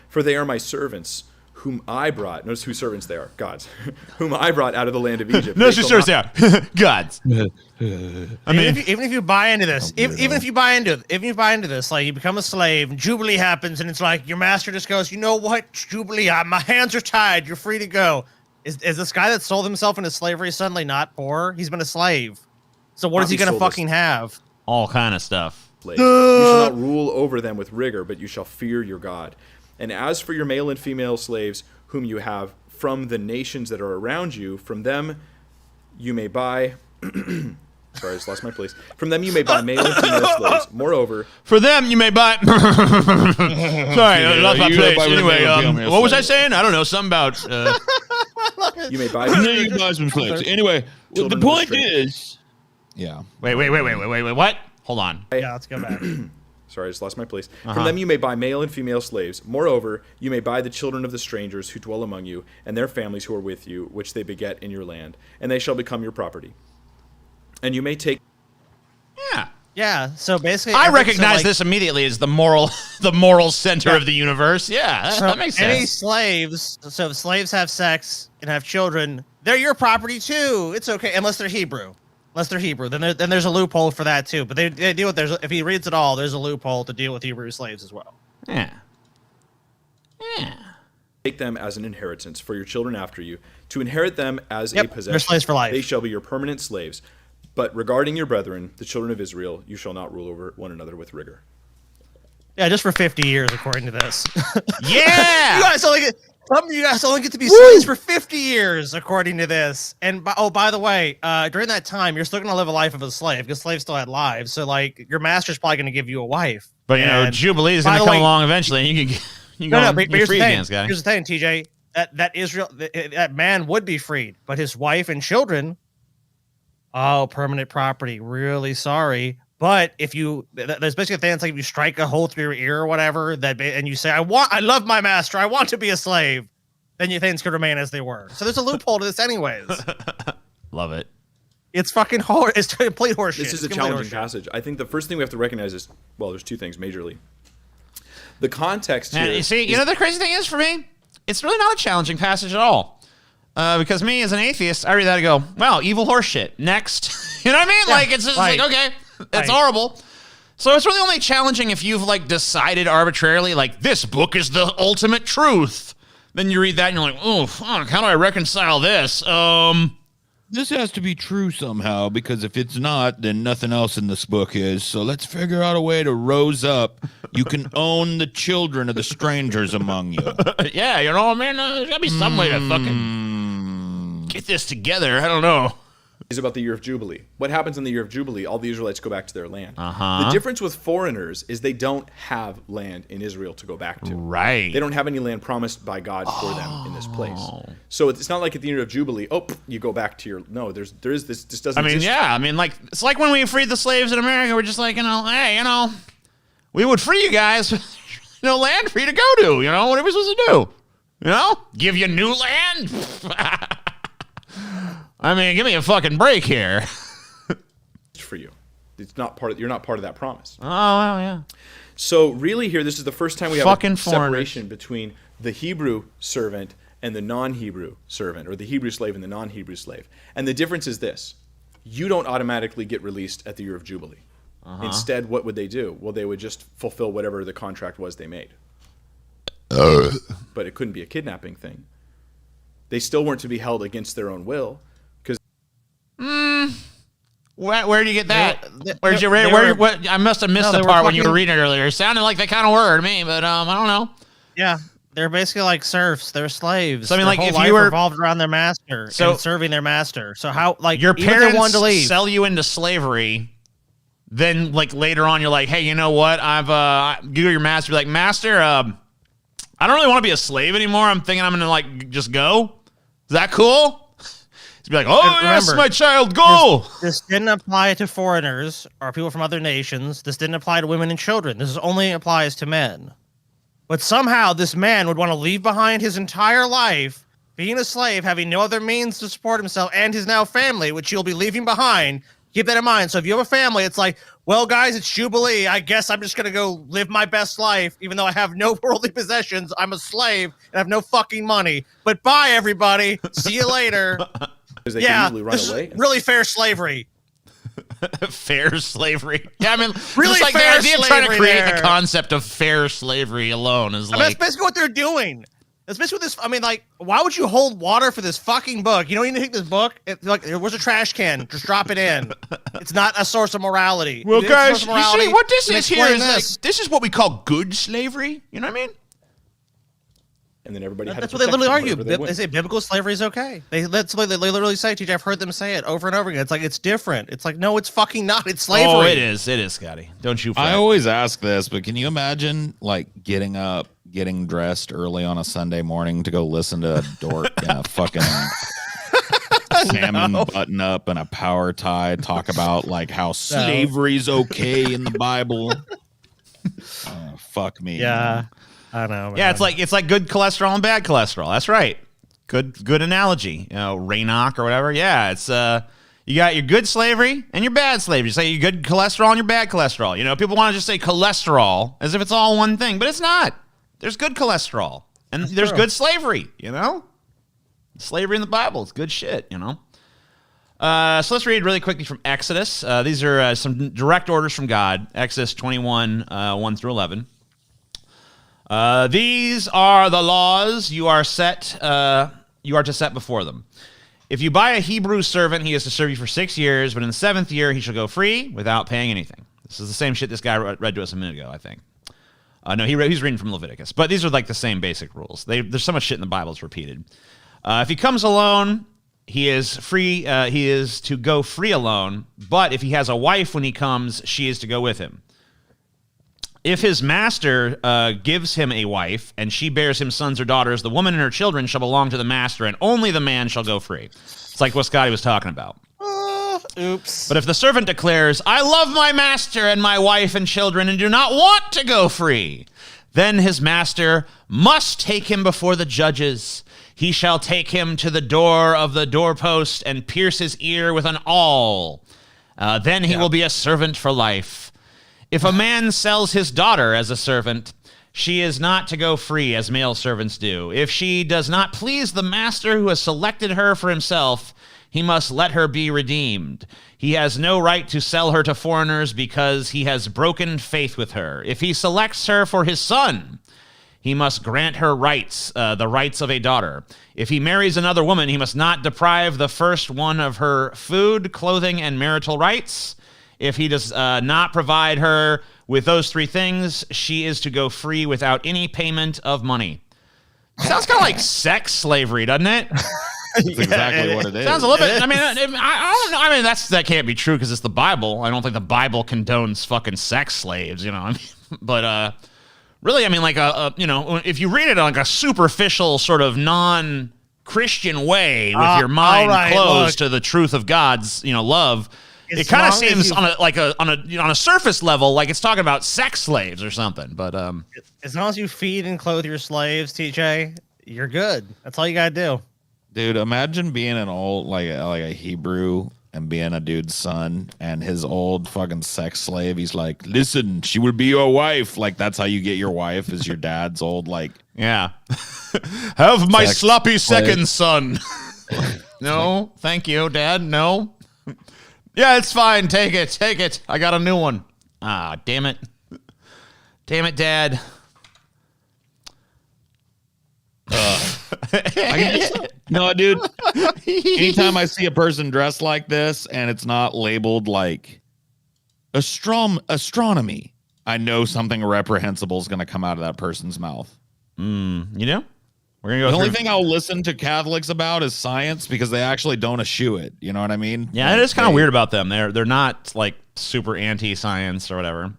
Speaker 5: For they are my servants, whom I brought. Notice whose servants they are, God's. Whom I brought out of the land of Egypt.
Speaker 1: No,
Speaker 5: They
Speaker 1: she
Speaker 5: shall
Speaker 1: starts
Speaker 5: not-
Speaker 1: out. Gods. I mean,
Speaker 2: even if you buy into this, even if you buy into this, like you become a slave, and Jubilee happens, and it's like your master just goes, you know what, Jubilee, my hands are tied, you're free to go. Is this guy that sold himself into slavery suddenly not poor? He's been a slave. So what
Speaker 5: Not
Speaker 2: is he
Speaker 5: be
Speaker 2: gonna
Speaker 5: sold as-
Speaker 2: fucking have?
Speaker 1: all kind of stuff.
Speaker 5: slaves. You shall not rule over them with rigor, but you shall fear your God. And as for your male and female slaves, whom you have from the nations that are around you, from them you may buy. Sorry, I just lost my place. From them you may buy male and female slaves. Moreover,
Speaker 1: For them, you may buy. Sorry, I lost my
Speaker 3: you
Speaker 1: place.
Speaker 3: buy
Speaker 1: Anyway,
Speaker 3: female
Speaker 1: what was I
Speaker 3: slaves.
Speaker 1: saying? I don't know. Something about.
Speaker 5: you may buy.
Speaker 3: And then you can buy some slaves. Anyway, the
Speaker 5: Children of the
Speaker 3: point
Speaker 5: strangers.
Speaker 3: is, yeah.
Speaker 1: Wait. What? Hold on.
Speaker 2: Yeah, let's go back.
Speaker 5: Sorry, I just lost my place. From them you may buy male and female slaves. Moreover, you may buy the children of the strangers who dwell among you, and their families who are with you, which they beget in your land, and they shall become your property. And you may take.
Speaker 1: Yeah.
Speaker 2: Yeah, so basically,
Speaker 1: I
Speaker 2: so,
Speaker 1: recognize
Speaker 2: like,
Speaker 1: this immediately as the moral center of the universe. Yeah,
Speaker 2: So
Speaker 1: that makes
Speaker 2: any
Speaker 1: sense.
Speaker 2: slaves, so if slaves have sex and have children, they're your property too. It's okay, unless they're Hebrew. Then there's a loophole for that too. But they deal with if he reads it all, there's a loophole to deal with Hebrew slaves as well.
Speaker 1: Yeah.
Speaker 5: Take them as an inheritance for your children after you, to inherit them as a
Speaker 2: Yep,
Speaker 5: possession.
Speaker 2: they're slaves for life.
Speaker 5: They shall be your permanent slaves. But regarding your brethren, the children of Israel, you shall not rule over one another with rigor.
Speaker 2: Yeah, just for 50 years, according to this.
Speaker 1: Yeah.
Speaker 2: You guys only get, some of you guys only get to be slaves for 50 years, according to this. And by the way, during that time, you're still going to live a life of a slave because slaves still had lives. So like, your master's probably going to give you a wife.
Speaker 1: But you know,
Speaker 2: And
Speaker 1: Jubilee is
Speaker 2: by
Speaker 1: going to
Speaker 2: the
Speaker 1: come
Speaker 2: way-
Speaker 1: along eventually, and you can go.
Speaker 2: No, but here's the
Speaker 1: free
Speaker 2: thing.
Speaker 1: again, Scotty.
Speaker 2: Here's the thing, TJ. That man would be freed, but his wife and children, permanent property. Really sorry. But if there's basically a thing. It's like if you strike a hole through your ear or whatever, and you say, I love my master. I want to be a slave. Then your things could remain as they were. So there's a loophole to this, anyways.
Speaker 1: Love it.
Speaker 2: It's fucking horror. It's complete horseshit.
Speaker 5: This is a
Speaker 2: It's complete
Speaker 5: challenging
Speaker 2: horseshit.
Speaker 5: passage. I think the first thing we have to recognize is, well, there's two things majorly. The context here.
Speaker 1: And you see,
Speaker 5: is-
Speaker 1: you know the crazy thing is for me, it's really not a challenging passage at all. Because me as an atheist, I read that and go, wow, evil horse shit. Next. You know what I mean?
Speaker 2: Yeah,
Speaker 1: like it's just
Speaker 2: right.
Speaker 1: like, okay, that's
Speaker 2: Right.
Speaker 1: horrible. So it's really only challenging if you've like decided arbitrarily, like, this book is the ultimate truth. Then you read that and you're like, oh fuck, how do I reconcile this?
Speaker 3: This has to be true somehow, because if it's not, then nothing else in this book is. So let's figure out a way to rose up. You can own the children of the strangers among you.
Speaker 1: Yeah, you know, man, there's gotta be some way to fucking get this together. I don't know.
Speaker 5: is about the year of Jubilee. What happens in the year of Jubilee? All the Israelites go back to their land.
Speaker 1: Uh-huh.
Speaker 5: The difference with foreigners is they don't have land in Israel to go back to.
Speaker 1: Right.
Speaker 5: They don't have any land promised by God for them in this place. So it's not like at the year of Jubilee, you go back to your... No, there is this doesn't
Speaker 1: I mean,
Speaker 5: exist.
Speaker 1: yeah. I mean, like, it's like when we freed the slaves in America. We're just like, hey, we would free you guys. No land for you to go to. What are we supposed to do? Give you new land? I mean, give me a fucking break here.
Speaker 5: For you. It's not part of, you're not part of that promise.
Speaker 1: Oh, well, yeah.
Speaker 5: So really here, this is the first time we have
Speaker 1: Fucking
Speaker 5: a
Speaker 1: foreigners.
Speaker 5: separation between the Hebrew servant and the non-Hebrew servant, or the Hebrew slave and the non-Hebrew slave. And the difference is this. You don't automatically get released at the year of Jubilee. Instead, what would they do? Well, they would just fulfill whatever the contract was they made. But it couldn't be a kidnapping thing. They still weren't to be held against their own will.
Speaker 1: Where do you get that?
Speaker 2: They
Speaker 1: What? I must have missed the part when you were reading it earlier. It sounded like that kind of word to me, but I don't know.
Speaker 2: Yeah, they're basically like serfs. They're slaves.
Speaker 1: So I mean,
Speaker 2: their
Speaker 1: like
Speaker 2: whole
Speaker 1: if
Speaker 2: life
Speaker 1: you were
Speaker 2: revolved around their master and serving their master. So how like
Speaker 1: your
Speaker 2: even if they
Speaker 1: parents
Speaker 2: wanted to leave,
Speaker 1: sell you into slavery, then like later on you're like, hey, you know what? You go to your master, be like, master, I don't really want to be a slave anymore. I'm thinking I'm gonna like just go. Is that cool? He'd be like, oh,
Speaker 2: remember,
Speaker 1: yes, my child, go.
Speaker 2: This didn't apply to foreigners or people from other nations. This didn't apply to women and children. This only applies to men. But somehow this man would want to leave behind his entire life, being a slave, having no other means to support himself and his now family, which he'll be leaving behind. Keep that in mind. So if you have a family, it's like, well, guys, it's Jubilee. I guess I'm just going to go live my best life, even though I have no worldly possessions. I'm a slave and I have no fucking money. But bye, everybody. See you later.
Speaker 5: Because they can easily run away.
Speaker 2: Really fair slavery.
Speaker 1: Fair slavery. Yeah, I mean,
Speaker 2: really
Speaker 1: just like
Speaker 2: fair
Speaker 1: the idea of trying to create
Speaker 2: there.
Speaker 1: the concept of fair slavery alone is like.
Speaker 2: That's basically what they're doing. That's basically what this. I mean, like, why would you hold water for this fucking book? You don't even take this book. Like, where's a trash can? Just drop it in. It's not a source of morality.
Speaker 1: Well, guys, you see what this
Speaker 2: then
Speaker 1: is here is
Speaker 2: this.
Speaker 1: like this is what we call good slavery. You know what I mean?
Speaker 5: And then everybody had
Speaker 2: That's
Speaker 5: to
Speaker 2: what they literally
Speaker 5: protect them
Speaker 2: argue.
Speaker 5: whenever
Speaker 2: They say biblical slavery is okay. They literally say, TJ, I've heard them say it over and over again. It's like, it's different. It's like, no, it's fucking not. It's slavery.
Speaker 1: Oh, it is. It is, Scotty. Don't you fret.
Speaker 3: I always ask this, but can you imagine like getting up, getting dressed early on a Sunday morning to go listen to a dork in a fucking salmon button up and a power tie talk about like how slavery's okay in the Bible? Fuck me.
Speaker 2: Yeah. I know. Man.
Speaker 1: Yeah, it's like good cholesterol and bad cholesterol. That's right. Good analogy. You know, Raynoch or whatever. Yeah, it's you got your good slavery and your bad slavery. You say your good cholesterol and your bad cholesterol. You know, people want to just say cholesterol as if it's all one thing, but it's not. There's good cholesterol and there's good slavery. You know, slavery in the Bible is good shit. You know. So let's read really quickly from Exodus. These are some direct orders from God. Exodus 21, 1 through 11. These are the laws you are to set before them. If you buy a Hebrew servant, he is to serve you for 6 years, but in the 7th year, he shall go free without paying anything. This is the same shit this guy read to us a minute ago, I think. No, he's reading from Leviticus, but these are like the same basic rules. There's so much shit in the Bible that's repeated. If he comes alone, he is free. He is to go free alone, but if he has a wife when he comes, she is to go with him. If his master gives him a wife, and she bears him sons or daughters, the woman and her children shall belong to the master, and only the man shall go free. It's like what Scotty was talking about.
Speaker 2: Oops.
Speaker 1: But if the servant declares, I love my master and my wife and children, and do not want to go free, then his master must take him before the judges. He shall take him to the door of the doorpost and pierce his ear with an awl. Then he will be a servant for life. If a man sells his daughter as a servant, she is not to go free as male servants do. If she does not please the master who has selected her for himself, he must let her be redeemed. He has no right to sell her to foreigners because he has broken faith with her. If he selects her for his son, he must grant her rights, the rights of a daughter. If he marries another woman, he must not deprive the first one of her food, clothing, and marital rights. If he does not provide her with those 3 things, she is to go free without any payment of money. Sounds kind of like sex slavery, doesn't it?
Speaker 3: That's exactly what it is.
Speaker 1: Sounds a little bit. I mean, I don't know. I mean, that can't be true because it's the Bible. I don't think the Bible condones fucking sex slaves. You know, I mean, but really, I mean, like if you read it in like a superficial sort of non-Christian way with your mind closed to the truth of God's love. It kind of seems on a surface level like it's talking about sex slaves or something, but
Speaker 2: as long as you feed and clothe your slaves, TJ, you're good. That's all you gotta do.
Speaker 3: Dude, imagine being an old like a Hebrew and being a dude's son, and his old fucking sex slave. He's like, listen, she will be your wife. Like that's how you get your wife is your dad's old like.
Speaker 1: Yeah, have my sloppy
Speaker 3: slave.
Speaker 1: Second son. No, thank you, Dad. No. Yeah, it's fine. Take it. I got a new one. Ah, damn it. Damn it, Dad.
Speaker 3: No, dude. Anytime I see a person dressed like this and it's not labeled like astronomy, I know something reprehensible is going to come out of that person's mouth.
Speaker 1: You know, we're gonna go.
Speaker 3: The only thing I'll listen to Catholics about is science because they actually don't eschew it. You know what I mean?
Speaker 1: Yeah,
Speaker 3: like,
Speaker 1: it is kind of weird about them. They're not like super anti-science or whatever,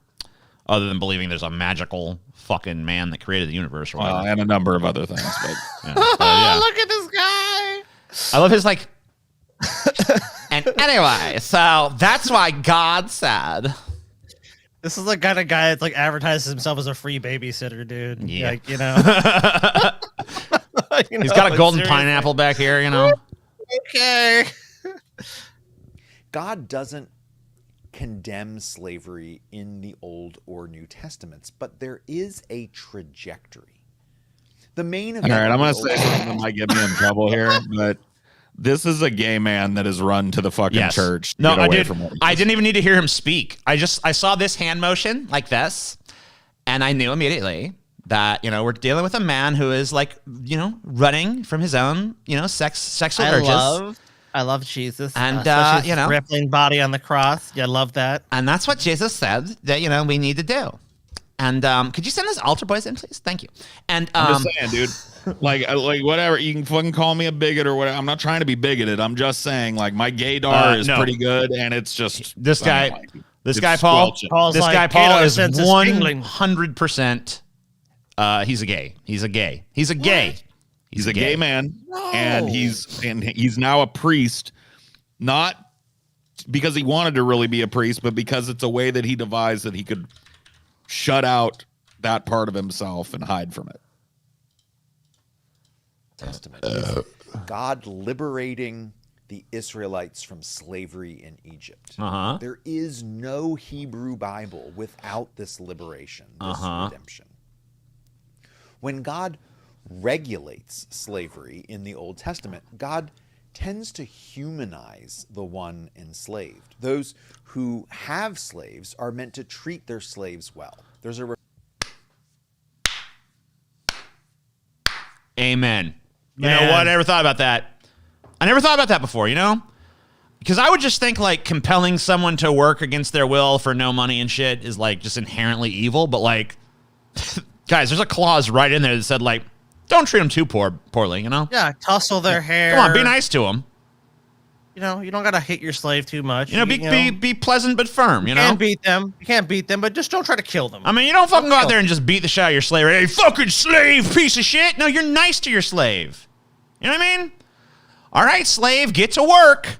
Speaker 1: other than believing there's a magical fucking man that created the universe or whatever.
Speaker 3: And a number of other things. But
Speaker 1: Yeah,
Speaker 2: Look at this guy.
Speaker 1: I love his like. And anyway, so that's why God said.
Speaker 2: This is the kind of guy that's like advertises himself as a free babysitter, dude.
Speaker 1: Yeah.
Speaker 2: Like, you know.
Speaker 1: He's got a golden pineapple back here, you know.
Speaker 2: Okay.
Speaker 6: God doesn't condemn slavery in the Old or New Testaments, but there is a trajectory. The main event.
Speaker 3: all right, I'm going to
Speaker 6: of the
Speaker 3: say
Speaker 6: Old-
Speaker 3: something that might get me in trouble here, but this is a gay man that has run to the fucking
Speaker 1: Yes.
Speaker 3: church. To
Speaker 1: No,
Speaker 3: get
Speaker 1: I
Speaker 3: away
Speaker 1: did.
Speaker 3: From what he
Speaker 1: I
Speaker 3: is.
Speaker 1: didn't even need to hear him speak. I saw this hand motion like this, and I knew immediately that, you know, we're dealing with a man who is like, you know, running from his own, you know, sexual urges.
Speaker 2: I love Jesus.
Speaker 1: And,
Speaker 2: especially his
Speaker 1: you know.
Speaker 2: rippling body on the cross. Yeah, I love that.
Speaker 1: And that's what Jesus said that, you know, we need to do. And could you send those altar boys in, please? Thank you. And
Speaker 3: I'm just saying, dude. Like whatever. You can fucking call me a bigot or whatever. I'm not trying to be bigoted. I'm just saying, like, my gaydar is
Speaker 1: no.
Speaker 3: pretty good, and it's just
Speaker 1: this
Speaker 3: I
Speaker 1: guy,
Speaker 3: don't like it.
Speaker 1: this
Speaker 3: It's
Speaker 1: guy Paul,
Speaker 3: squelching.
Speaker 2: Paul's
Speaker 1: this
Speaker 2: like,
Speaker 1: guy Paul
Speaker 2: "Gaydar
Speaker 1: is
Speaker 2: sense is tingling."
Speaker 1: 100%. He's a gay. He's a gay. He's a gay.
Speaker 3: He's a gay man, and he's now a priest, not because he wanted to really be a priest, but because it's a way that he devised that he could shut out that part of himself and hide from it.
Speaker 6: Testament is God liberating the Israelites from slavery in Egypt.
Speaker 1: Uh-huh.
Speaker 6: There is no Hebrew Bible without this liberation, this redemption. When God regulates slavery in the Old Testament, God tends to humanize the one enslaved. Those who have slaves are meant to treat their slaves well. There's a
Speaker 1: Amen. You know
Speaker 2: Man.
Speaker 1: what? I never thought about that. I never thought about that before, you know? Because I would just think like compelling someone to work against their will for no money and shit is like just inherently evil. But like, guys, there's a clause right in there that said like, don't treat them too poorly, you know?
Speaker 2: Yeah, tussle their hair.
Speaker 1: Come on, be nice to them.
Speaker 2: You know, you don't gotta hit your slave too much.
Speaker 1: You know, be pleasant but firm, you know?
Speaker 2: Can't beat them. You can't beat them, but just don't try to kill them.
Speaker 1: I mean, you don't fucking go out there and just beat the shit out of your slave. Hey, fucking slave, piece of shit. No, you're nice to your slave. You know what I mean? All right, slave, get to work.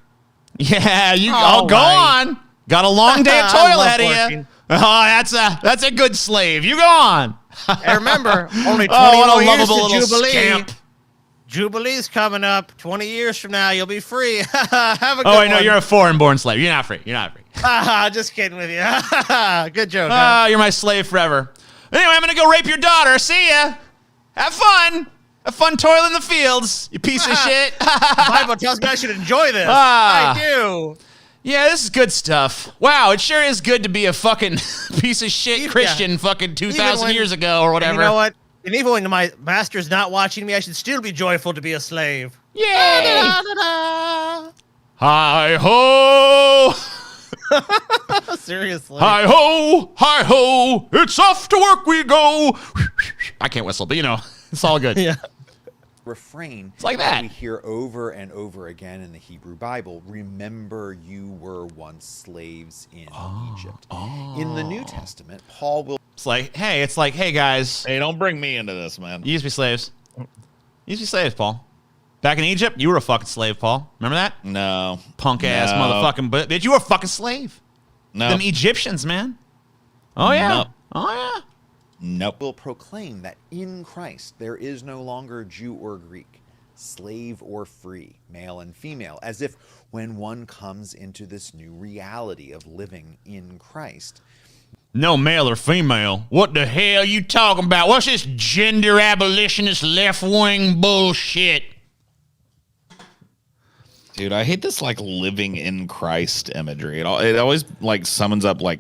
Speaker 1: Yeah, go on. Got a long day of
Speaker 2: I
Speaker 1: toil
Speaker 2: love
Speaker 1: ahead of
Speaker 2: working.
Speaker 1: you. Oh, that's a good slave. You go on.
Speaker 2: And remember, only 20
Speaker 1: what
Speaker 2: more
Speaker 1: a
Speaker 2: years
Speaker 1: lovable
Speaker 2: to
Speaker 1: little
Speaker 2: Jubilee.
Speaker 1: scamp.
Speaker 2: Jubilee's coming up. 20 years from now, you'll be free. Have a good
Speaker 1: Oh, I know
Speaker 2: one.
Speaker 1: you're a foreign-born slave. You're not free. You're not free.
Speaker 2: Just kidding with you. Good joke. Huh?
Speaker 1: You're my slave forever. Anyway, I'm gonna go rape your daughter. See ya. Have fun. Have fun toiling in the fields, you piece of shit.
Speaker 2: The Bible tells me I should enjoy this.
Speaker 1: Ah.
Speaker 2: I do.
Speaker 1: Yeah, this is good stuff. Wow, it sure is good to be a fucking piece of shit Christian fucking 2,000
Speaker 2: when-
Speaker 1: years ago or whatever.
Speaker 2: And you know what? And even when my master's not watching me, I should still be joyful to be a slave.
Speaker 1: Yay! Hi ho!
Speaker 2: Seriously.
Speaker 1: Hi ho! It's off to work we go. I can't whistle, but you know, it's all good.
Speaker 2: Yeah.
Speaker 6: refrain
Speaker 1: like that.
Speaker 6: we hear over and over again in the Hebrew Bible. Remember, you were once slaves in Egypt. In the New Testament, Paul will
Speaker 1: It's like, hey guys,
Speaker 3: Hey, don't bring me into this, man.
Speaker 1: you used to be slaves. You used to be slaves, Paul. Back in Egypt, you were a fucking slave, Paul. Remember that?
Speaker 3: No.
Speaker 1: Punk ass
Speaker 3: No.
Speaker 1: motherfucking bitch. You were a fucking slave.
Speaker 3: No.
Speaker 1: Them Egyptians, man. Oh yeah.
Speaker 3: No.
Speaker 1: Oh yeah.
Speaker 3: Nope.
Speaker 6: will proclaim that in Christ there is no longer Jew or Greek, slave or free, male and female, as if when one comes into this new reality of living in Christ,
Speaker 1: No male or female. What the hell you talking about? What's this gender abolitionist left-wing bullshit?
Speaker 3: Dude, I hate this like living in Christ imagery. It always like summons up like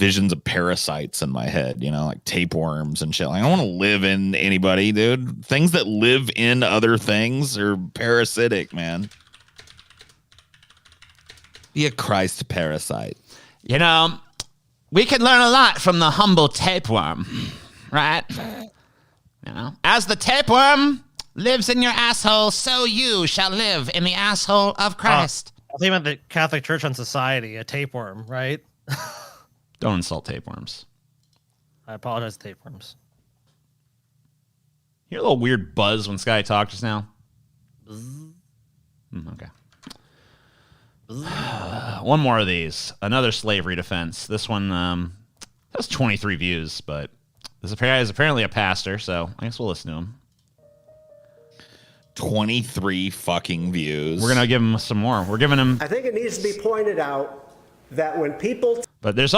Speaker 3: visions of parasites in my head, like tapeworms and shit. Like, I don't want to live in anybody, dude. Things that live in other things are parasitic, man. Be a Christ parasite.
Speaker 1: We can learn a lot from the humble tapeworm, right? As the tapeworm lives in your asshole, so you shall live in the asshole of Christ.
Speaker 2: I think about the Catholic Church on society, a tapeworm, right?
Speaker 1: Don't insult tapeworms.
Speaker 2: I apologize, tapeworms.
Speaker 1: You hear a little weird buzz when Sky talked just now? Okay. One more of these. Another slavery defense. This one has 23 views, but this guy is apparently a pastor, so I guess we'll listen to him.
Speaker 3: 23 fucking views.
Speaker 1: We're going to give him some more. We're giving him...
Speaker 7: I think it needs to be pointed out that when people...
Speaker 1: But there's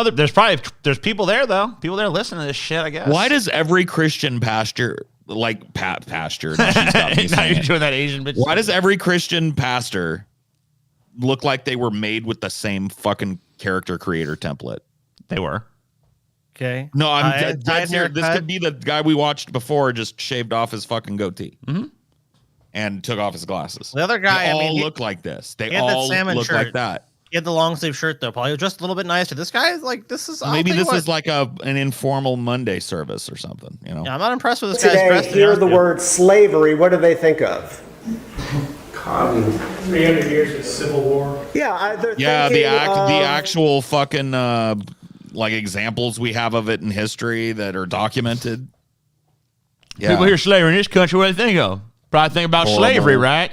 Speaker 1: people there, though. People there listening to this shit, I guess.
Speaker 3: Why does every Christian pastor... pastor. No, she's got me
Speaker 1: now
Speaker 3: saying
Speaker 1: you're
Speaker 3: it.
Speaker 1: doing that Asian bitch.
Speaker 3: Why does every Christian pastor look like they were made with the same fucking character creator template?
Speaker 1: They were.
Speaker 2: Okay.
Speaker 3: No, I'm
Speaker 2: Tied
Speaker 3: dead serious. This
Speaker 2: haircut.
Speaker 3: could be the guy we watched before just shaved off his fucking goatee.
Speaker 1: Mm-hmm.
Speaker 3: And took off his glasses.
Speaker 2: The other guy,
Speaker 3: they
Speaker 2: I mean,
Speaker 3: all
Speaker 2: he-
Speaker 3: look like this. They
Speaker 2: he had that
Speaker 3: all
Speaker 2: salmon
Speaker 3: look
Speaker 2: shirt.
Speaker 3: like that.
Speaker 2: He had the long sleeve shirt though, Paul. He was just a little bit nicer. This guy is like, this is
Speaker 3: Maybe
Speaker 2: I'll tell
Speaker 3: this
Speaker 2: you
Speaker 3: is
Speaker 2: what.
Speaker 3: like an informal Monday service or something.
Speaker 2: Yeah, I'm not impressed with this guy's
Speaker 7: today
Speaker 2: dress. to be
Speaker 7: hear
Speaker 2: honest
Speaker 7: the
Speaker 2: with you.
Speaker 7: word slavery, what do they think of?
Speaker 8: 300 years of civil war.
Speaker 7: Yeah, they're
Speaker 3: Yeah,
Speaker 7: thinking
Speaker 3: the
Speaker 7: of-
Speaker 3: actual fucking like examples we have of it in history that are documented. Yeah.
Speaker 1: People hear slavery in this country, what do they think of? Probably think about
Speaker 3: Horrible.
Speaker 1: slavery, right?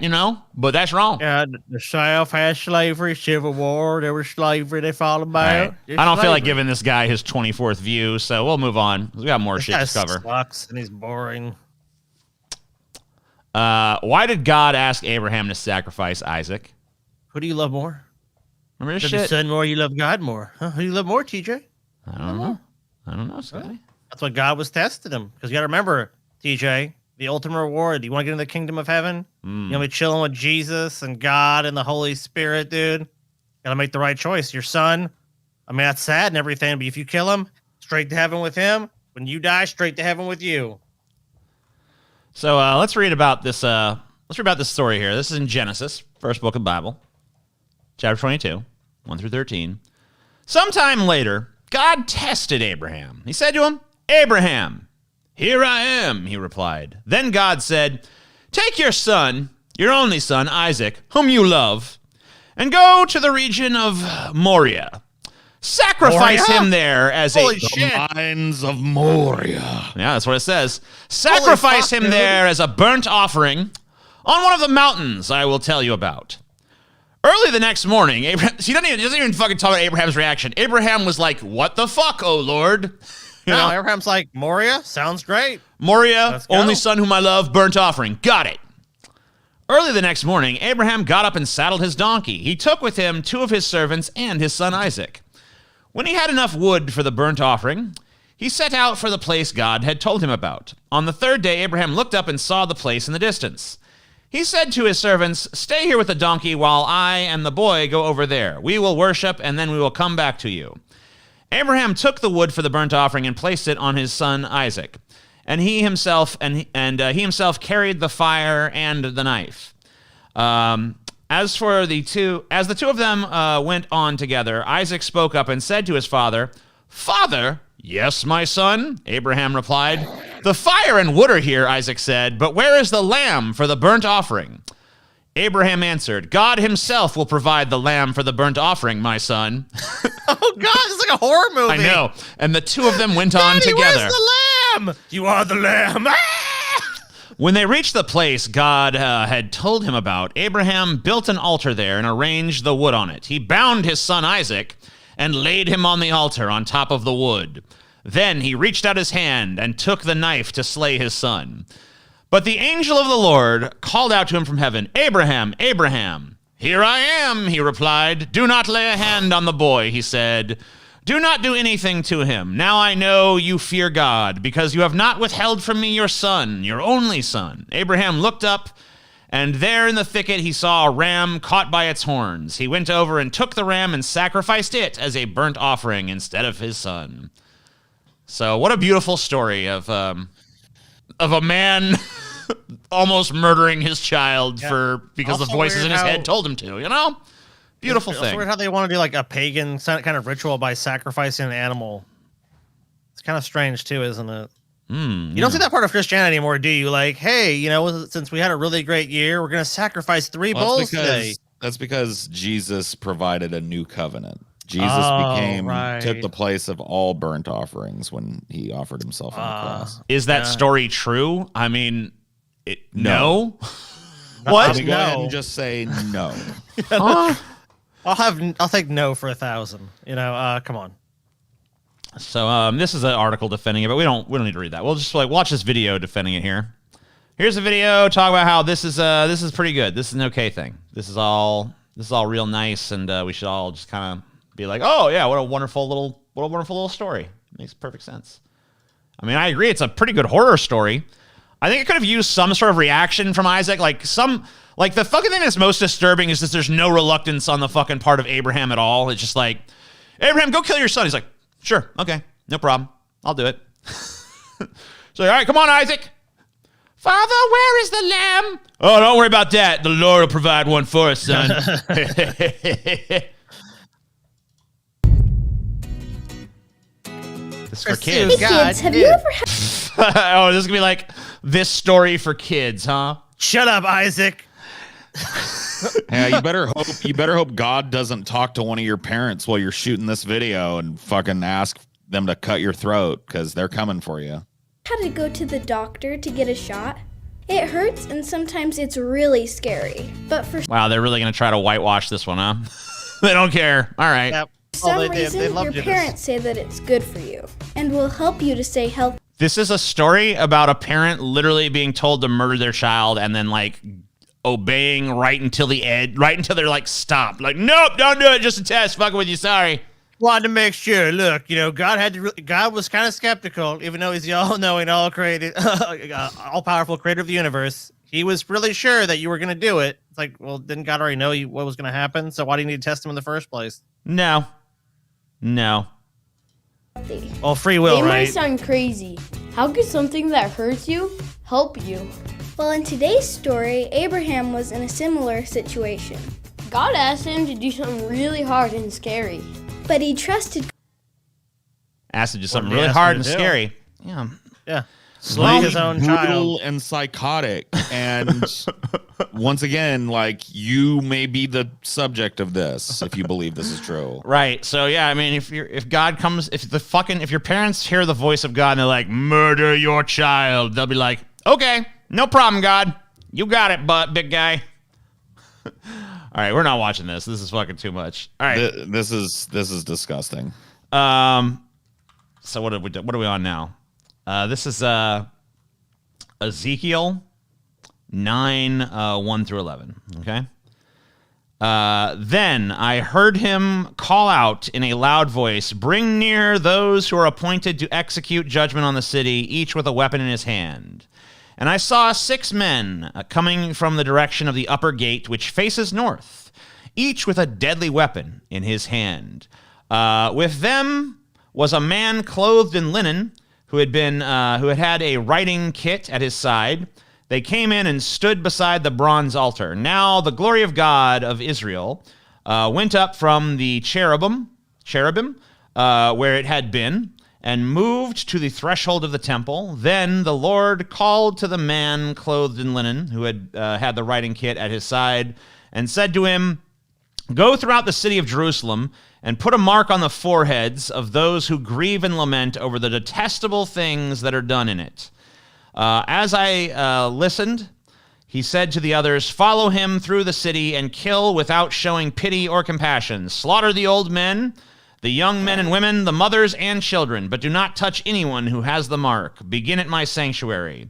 Speaker 1: But that's wrong.
Speaker 2: Yeah, the South had slavery, Civil War. There was slavery. They fought about.
Speaker 1: All right.
Speaker 2: There's
Speaker 1: I don't feel like
Speaker 2: slavery.
Speaker 1: giving this guy his 24th view, so we'll move on. We got more
Speaker 2: This
Speaker 1: shit
Speaker 2: guy
Speaker 1: to cover.
Speaker 2: sucks and he's boring.
Speaker 1: Why did God ask Abraham to sacrifice Isaac?
Speaker 2: Who do you love more?
Speaker 1: Remember this
Speaker 2: Love your
Speaker 1: shit?
Speaker 2: son more, you love God more. Huh? Who do you love more, TJ?
Speaker 1: I don't know, Scotty.
Speaker 2: That's what God was testing him. Because you got to remember, TJ, the ultimate reward. You want to get into the kingdom of heaven? You want to be chilling with Jesus and God and the Holy Spirit, dude? Got to make the right choice. Your son, I mean, that's sad and everything, but if you kill him, straight to heaven with him. When you die, straight to heaven with you.
Speaker 1: So let's read about this. Let's read about this story here. This is in Genesis, first book of the Bible, chapter 22, 1 through 13. Sometime later, God tested Abraham. He said to him, "Abraham, here I am," he replied. Then God said, "Take your son, your only son, Isaac, whom you love, and go to the region of Moriah. Sacrifice
Speaker 2: Moriah?
Speaker 1: him there as
Speaker 2: Holy
Speaker 1: a...
Speaker 2: shit.
Speaker 3: Mines of Moria.
Speaker 1: Yeah, that's what it says. Sacrifice
Speaker 2: fuck,
Speaker 1: him
Speaker 2: dude.
Speaker 1: there as a burnt offering on one of the mountains I will tell you about. Early the next morning, Abraham... He doesn't even fucking talk about Abraham's reaction. Abraham was like, "What the fuck, oh Lord?" You
Speaker 2: No,
Speaker 1: know?
Speaker 2: Abraham's like, Moria? Sounds great.
Speaker 1: Moriah,
Speaker 2: Let's go.
Speaker 1: only son whom I love, burnt offering. Got it. Early the next morning, Abraham got up and saddled his donkey. He took with him 2 of his servants and his son Isaac. When he had enough wood for the burnt offering, he set out for the place God had told him about. On the 3rd day, Abraham looked up and saw the place in the distance. He said to his servants, "Stay here with the donkey while I and the boy go over there. We will worship, and then we will come back to you." Abraham took the wood for the burnt offering and placed it on his son Isaac. And he himself carried the fire and the knife. As the two of them went on together, Isaac spoke up and said to his father, "Father?" "Yes, my son," Abraham replied. "The fire and wood are here," Isaac said, "but where is the lamb for the burnt offering?" Abraham answered, "God himself will provide the lamb for the burnt offering, my son."
Speaker 2: Oh, God, it's like a horror movie.
Speaker 1: I know. And the two of them went on
Speaker 2: Daddy,
Speaker 1: together.
Speaker 2: where's the lamb? You are the lamb.
Speaker 1: When they reached the place God had told him about, Abraham built an altar there and arranged the wood on it. He bound his son Isaac and laid him on the altar on top of the wood. Then he reached out his hand and took the knife to slay his son. But the angel of the Lord called out to him from heaven, "Abraham, Abraham." "Here I am," he replied. "Do not lay a hand on the boy," he said. "Do not do anything to him. Now I know you fear God, because you have not withheld from me your son, your only son." Abraham looked up And there in the thicket he saw a ram caught by its horns. He went over and took the ram and sacrificed it as a burnt offering instead of his son. So what a beautiful story of a man almost murdering his child because the voices in his head told him to, you know? Beautiful thing.
Speaker 2: It's weird how they want to do like a pagan kind of ritual by sacrificing an animal. It's kind of strange too, isn't it? You don't see that part of Christianity anymore, do you? Like, hey, you know, since we had a really great year, we're going to sacrifice 3 bulls today.
Speaker 3: That's because Jesus provided a new covenant. Jesus took the place of all burnt offerings when he offered himself on the cross.
Speaker 1: Is that story true? I mean, no. What?
Speaker 3: Go ahead and just say no.
Speaker 1: Huh?
Speaker 2: I'll take no for 1,000. You know, come on.
Speaker 1: So this is an article defending it, but we don't need to read that. We'll just like watch this video defending it here. Here's a video talk about how this is pretty good. This is an okay thing. This is all real nice, and we should all just kind of be like, oh yeah, what a wonderful little story. Makes perfect sense. I mean, I agree. It's a pretty good horror story. I think it could have used some sort of reaction from Isaac, like the fucking thing that's most disturbing is that there's no reluctance on the fucking part of Abraham at all. It's just like, Abraham, go kill your son. He's like, sure, okay, no problem. I'll do it. So, all right, come on, Isaac. Father, where is the lamb? Oh, don't worry about that. The Lord will provide one for us, son. This is for kids.
Speaker 9: Hey, kids, have you ever had...
Speaker 1: Oh, this is going to be like this story for kids, huh?
Speaker 2: Shut up, Isaac.
Speaker 3: Yeah, you better hope God doesn't talk to one of your parents while you're shooting this video and fucking ask them to cut your throat, because they're coming for you.
Speaker 9: Had to go to the doctor to get a shot. It hurts and sometimes it's really scary. But for
Speaker 1: Wow, they're really going to try to whitewash this one, huh? They don't care. All right.
Speaker 2: Yep.
Speaker 9: some
Speaker 2: They
Speaker 9: reason,
Speaker 2: loved
Speaker 9: your
Speaker 2: you.
Speaker 9: parents say that it's good for you and will help you to stay healthy.
Speaker 1: This is a story about a parent literally being told to murder their child and then like obeying right until they're like, stop. Like, nope, don't do it. Just a test. Fucking with you. Sorry.
Speaker 2: Wanted to make sure. Look, you know, God was kind of skeptical, even though he's the all-knowing, all-created, all-powerful creator of the universe. He was really sure that you were going to do it. It's like, well, didn't God already know what was going to happen? So why do you need to test him in the first place?
Speaker 1: No.
Speaker 2: Well, free will,
Speaker 10: They
Speaker 2: right?
Speaker 10: might sound crazy. How could something that hurts you help you?
Speaker 9: Well, in today's story, Abraham was in a similar situation,
Speaker 10: God asked him to do something really hard and scary.
Speaker 9: but he trusted.
Speaker 1: Asked to do
Speaker 2: What
Speaker 1: something
Speaker 2: did he
Speaker 1: really
Speaker 2: ask him
Speaker 1: hard
Speaker 2: to
Speaker 1: and
Speaker 2: do?
Speaker 1: scary. Yeah.
Speaker 2: Yeah. Slay his own
Speaker 3: Brutal
Speaker 2: child.
Speaker 3: and psychotic. And once again, like, you may be the subject of this if you believe this is true.
Speaker 1: Right. So yeah, I mean, if your parents hear the voice of God and they're like, murder your child, they'll be like, okay, no problem, God. You got it, big guy. All right, we're not watching this. This is fucking too much. All right.
Speaker 3: This is disgusting.
Speaker 1: So what are we on now? This is Ezekiel 9, 1 through 11. Okay. Then I heard him call out in a loud voice, bring near those who are appointed to execute judgment on the city, each with a weapon in his hand. And I saw 6 men coming from the direction of the upper gate, which faces north, each with a deadly weapon in his hand. With them was a man clothed in linen, who had had a writing kit at his side. They came in and stood beside the bronze altar. Now the glory of God of Israel went up from the cherubim, where it had been, and moved to the threshold of the temple. Then the Lord called to the man clothed in linen, who had had the writing kit at his side, and said to him, go throughout the city of Jerusalem and put a mark on the foreheads of those who grieve and lament over the detestable things that are done in it. As I listened, he said to the others, follow him through the city and kill without showing pity or compassion. Slaughter the old men, the young men and women, the mothers and children, but do not touch anyone who has the mark. Begin at my sanctuary.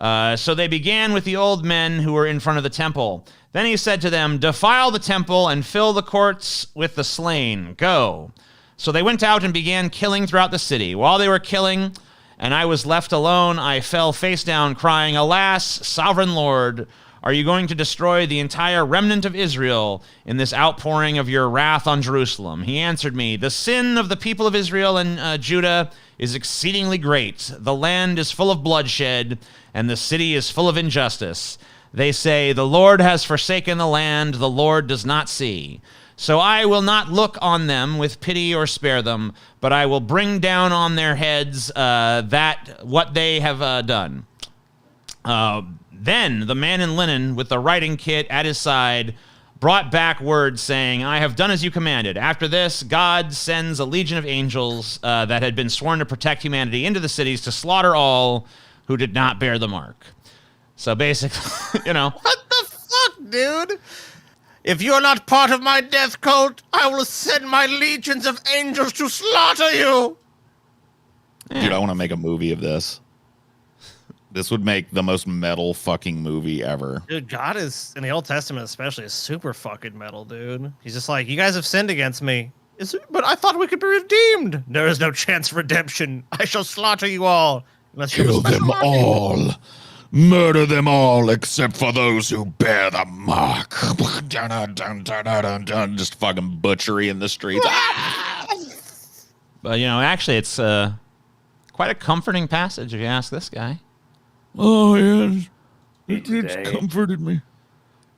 Speaker 1: So they began with the old men who were in front of the temple. Then he said to them, defile the temple and fill the courts with the slain. Go. So they went out and began killing throughout the city. While they were killing, and I was left alone, I fell face down, crying, alas, sovereign Lord, are you going to destroy the entire remnant of Israel in this outpouring of your wrath on Jerusalem? He answered me, the sin of the people of Israel and Judah is exceedingly great. The land is full of bloodshed, and the city is full of injustice. They say, the Lord has forsaken the land, the Lord does not see. So I will not look on them with pity or spare them, but I will bring down on their heads what they have done. Then the man in linen with the writing kit at his side brought back word saying, I have done as you commanded. After this, God sends a legion of angels that had been sworn to protect humanity into the cities to slaughter all who did not bear the mark. So basically, you know.
Speaker 2: What the fuck, dude? If you're not part of my death cult, I will send my legions of angels to slaughter you.
Speaker 3: Dude, I want to make a movie of this. This would make the most metal fucking movie ever.
Speaker 2: Dude, God is, in the Old Testament especially, is super fucking metal, dude. He's just like, you guys have sinned against me. But I thought we could be redeemed. There is no chance for redemption. I shall slaughter you all.
Speaker 3: Kill them all. Murder them all except for those who bear the mark. Just fucking butchery in the streets.
Speaker 1: But, you know, actually, it's quite a comforting passage if you ask this guy.
Speaker 3: Oh, yes. It's comforted me.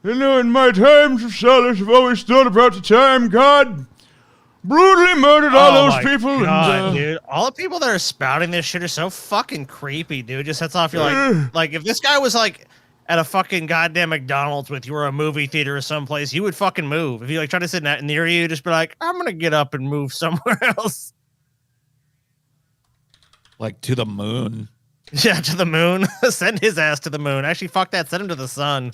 Speaker 3: You know, in my times of solace, I've always thought about the time God brutally murdered all those people.
Speaker 2: God, dude. All the people that are spouting this shit are so fucking creepy, dude. Just sets off, you're like, if this guy was like at a fucking goddamn McDonald's with you or a movie theater or someplace, you would fucking move. If you like try to sit near you, just be like, I'm gonna get up and move somewhere else.
Speaker 3: Like to the moon.
Speaker 2: Yeah, to the moon. Send his ass to the moon. Actually, fuck that. Send him to the sun.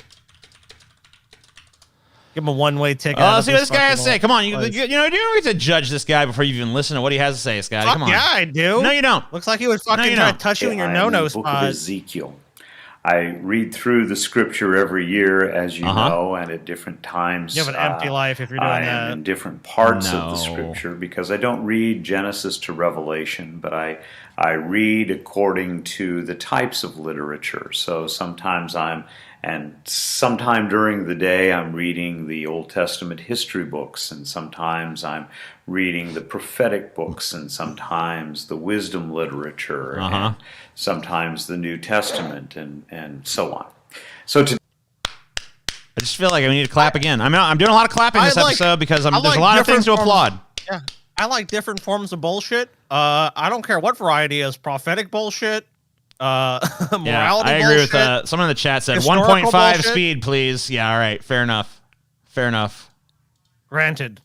Speaker 2: Give him a one-way ticket.
Speaker 1: See what this guy has to say. Come on, you don't get to judge this guy before you even listen to what he has to say, Scotty. Come on.
Speaker 2: Yeah, I do.
Speaker 1: No, you don't.
Speaker 2: Looks like he would fucking try to touch you in your no-no spot.
Speaker 11: Book of Ezekiel. I read through the scripture every year, as you know, and at different times.
Speaker 2: You have an empty life if you're doing that.
Speaker 11: I am in different parts of the scripture because I don't read Genesis to Revelation, but I read according to the types of literature. So sometimes sometime during the day I'm reading the Old Testament history books, and sometimes I'm reading the prophetic books, and sometimes the wisdom literature, and sometimes the New Testament, and so on. So
Speaker 1: I just feel like I need to clap again. I'm doing a lot of clapping this episode because there's a lot of things to applaud.
Speaker 2: Yeah, I like different forms of bullshit. I don't care what variety is. Prophetic bullshit. Morality
Speaker 1: I agree
Speaker 2: bullshit,
Speaker 1: with someone in the chat said 1.5 speed, please. Yeah, all right, fair enough.
Speaker 2: Granted.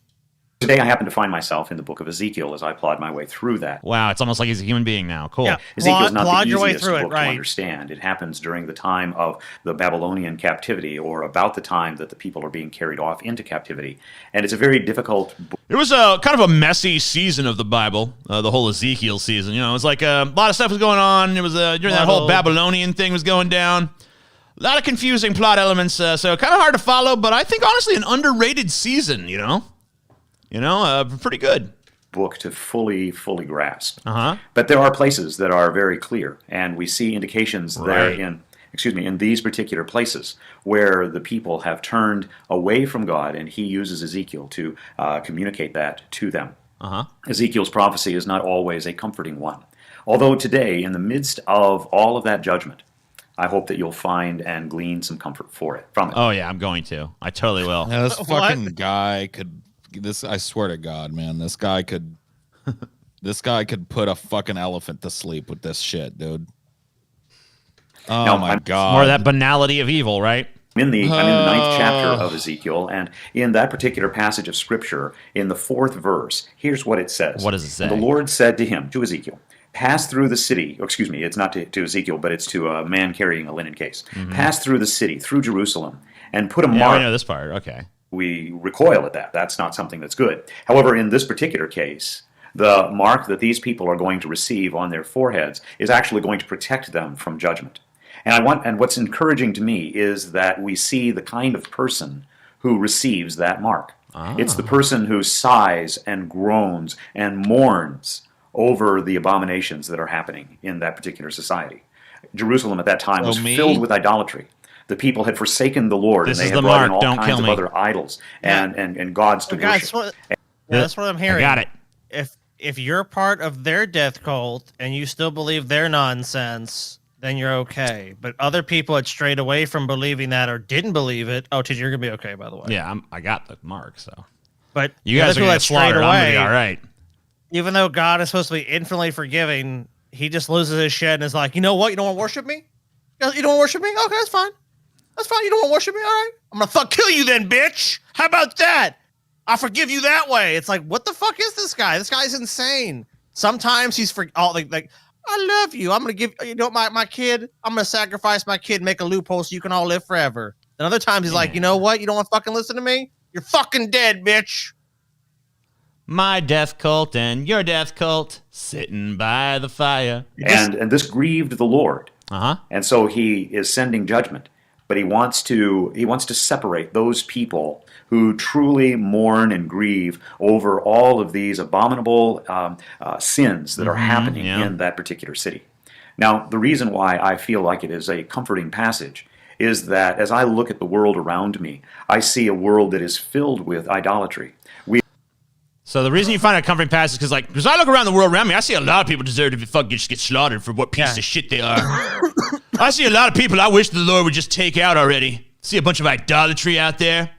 Speaker 11: today I happen to find myself in the book of Ezekiel as I plod my way through that.
Speaker 1: Wow, it's almost like he's a human being now. Cool.
Speaker 11: Yeah, Ezekiel's not the
Speaker 2: your way
Speaker 11: easiest
Speaker 2: through
Speaker 11: book
Speaker 2: it, right.
Speaker 11: to understand. It happens during the time of the Babylonian captivity, or about the time that the people are being carried off into captivity. And it's a very difficult book.
Speaker 1: It was a kind of a messy season of the Bible, the whole Ezekiel season. You know, it was like a lot of stuff was going on. It was during that whole Babylonian thing was going down. A lot of confusing plot elements, so kind of hard to follow. But I think honestly, an underrated season. You know, pretty good
Speaker 11: book to fully grasp. But there are places that are very clear, and we see indications there in these particular places where the people have turned away from God, and he uses Ezekiel to communicate that to them. Ezekiel's prophecy is not always a comforting one. Although today, in the midst of all of that judgment, I hope that you'll find and glean some comfort from it.
Speaker 1: Oh yeah, I'm going to. I totally will.
Speaker 3: Yeah, this fucking guy could. I swear to God, man, this guy could put a fucking elephant to sleep with this shit, dude. Oh my God.
Speaker 1: More of that banality of evil, right?
Speaker 11: I'm in the 9th chapter of Ezekiel, and in that particular passage of Scripture, in the 4th verse, here's what it says.
Speaker 1: What does it say?
Speaker 11: And the Lord said to him, to Ezekiel, pass through the city. Oh, excuse me, it's not to Ezekiel, but it's to a man carrying a linen case. Pass through the city, through Jerusalem, and put a mark.
Speaker 1: Yeah, I know this part. Okay.
Speaker 11: We recoil at that. That's not something that's good. However, in this particular case, the mark that these people are going to receive on their foreheads is actually going to protect them from judgment. And what's encouraging to me is that we see the kind of person who receives that mark. It's the person who sighs and groans and mourns over the abominations that are happening in that particular society. Jerusalem at that time was filled with idolatry. The people had forsaken the Lord,
Speaker 1: This
Speaker 11: and
Speaker 1: is
Speaker 11: they had
Speaker 1: the
Speaker 11: brought
Speaker 1: mark.
Speaker 11: in all
Speaker 1: Don't
Speaker 11: kinds
Speaker 1: kill
Speaker 11: of
Speaker 1: me.
Speaker 11: other idols and gods to
Speaker 2: Guys,
Speaker 11: worship.
Speaker 2: that's what I'm hearing.
Speaker 1: I got it.
Speaker 2: If you're part of their death cult and you still believe their nonsense, then you're okay. But other people had strayed away from believing that or didn't believe it. Oh, TJ, you're gonna be okay, by the way.
Speaker 1: Yeah, I got the mark. So
Speaker 2: But
Speaker 1: you
Speaker 2: the
Speaker 1: guys
Speaker 2: other
Speaker 1: are
Speaker 2: people
Speaker 1: gonna
Speaker 2: that
Speaker 1: get
Speaker 2: strayed
Speaker 1: slaughtered. I'm gonna be
Speaker 2: away,
Speaker 1: all right.
Speaker 2: even though God is supposed to be infinitely forgiving, he just loses his shit and is like, you know what? You don't want to worship me? You don't want to worship me? Okay, that's fine. That's fine. You don't want to worship me? All right. I'm gonna kill you then, bitch. How about that? I'll forgive you that way. It's like, what the fuck is this guy? This guy's insane. Sometimes he's like, I love you. I'm gonna give my kid. I'm gonna sacrifice my kid, make a loophole so you can all live forever. And other times he's like, you know what? You don't want to fucking listen to me? You're fucking dead, bitch.
Speaker 1: My death cult and your death cult sitting by the fire.
Speaker 11: And this grieved the Lord. And so he is sending judgment, but he wants to separate those people who truly mourn and grieve over all of these abominable sins that are happening in that particular city. Now, the reason why I feel like it is a comforting passage is that as I look at the world around me, I see a world that is filled with idolatry.
Speaker 1: So the reason you find it a comforting passage is because I look around the world around me, I see a lot of people deserve to fucking just get slaughtered for what piece of shit they are. I see a lot of people I wish the Lord would just take out already. See a bunch of idolatry out there.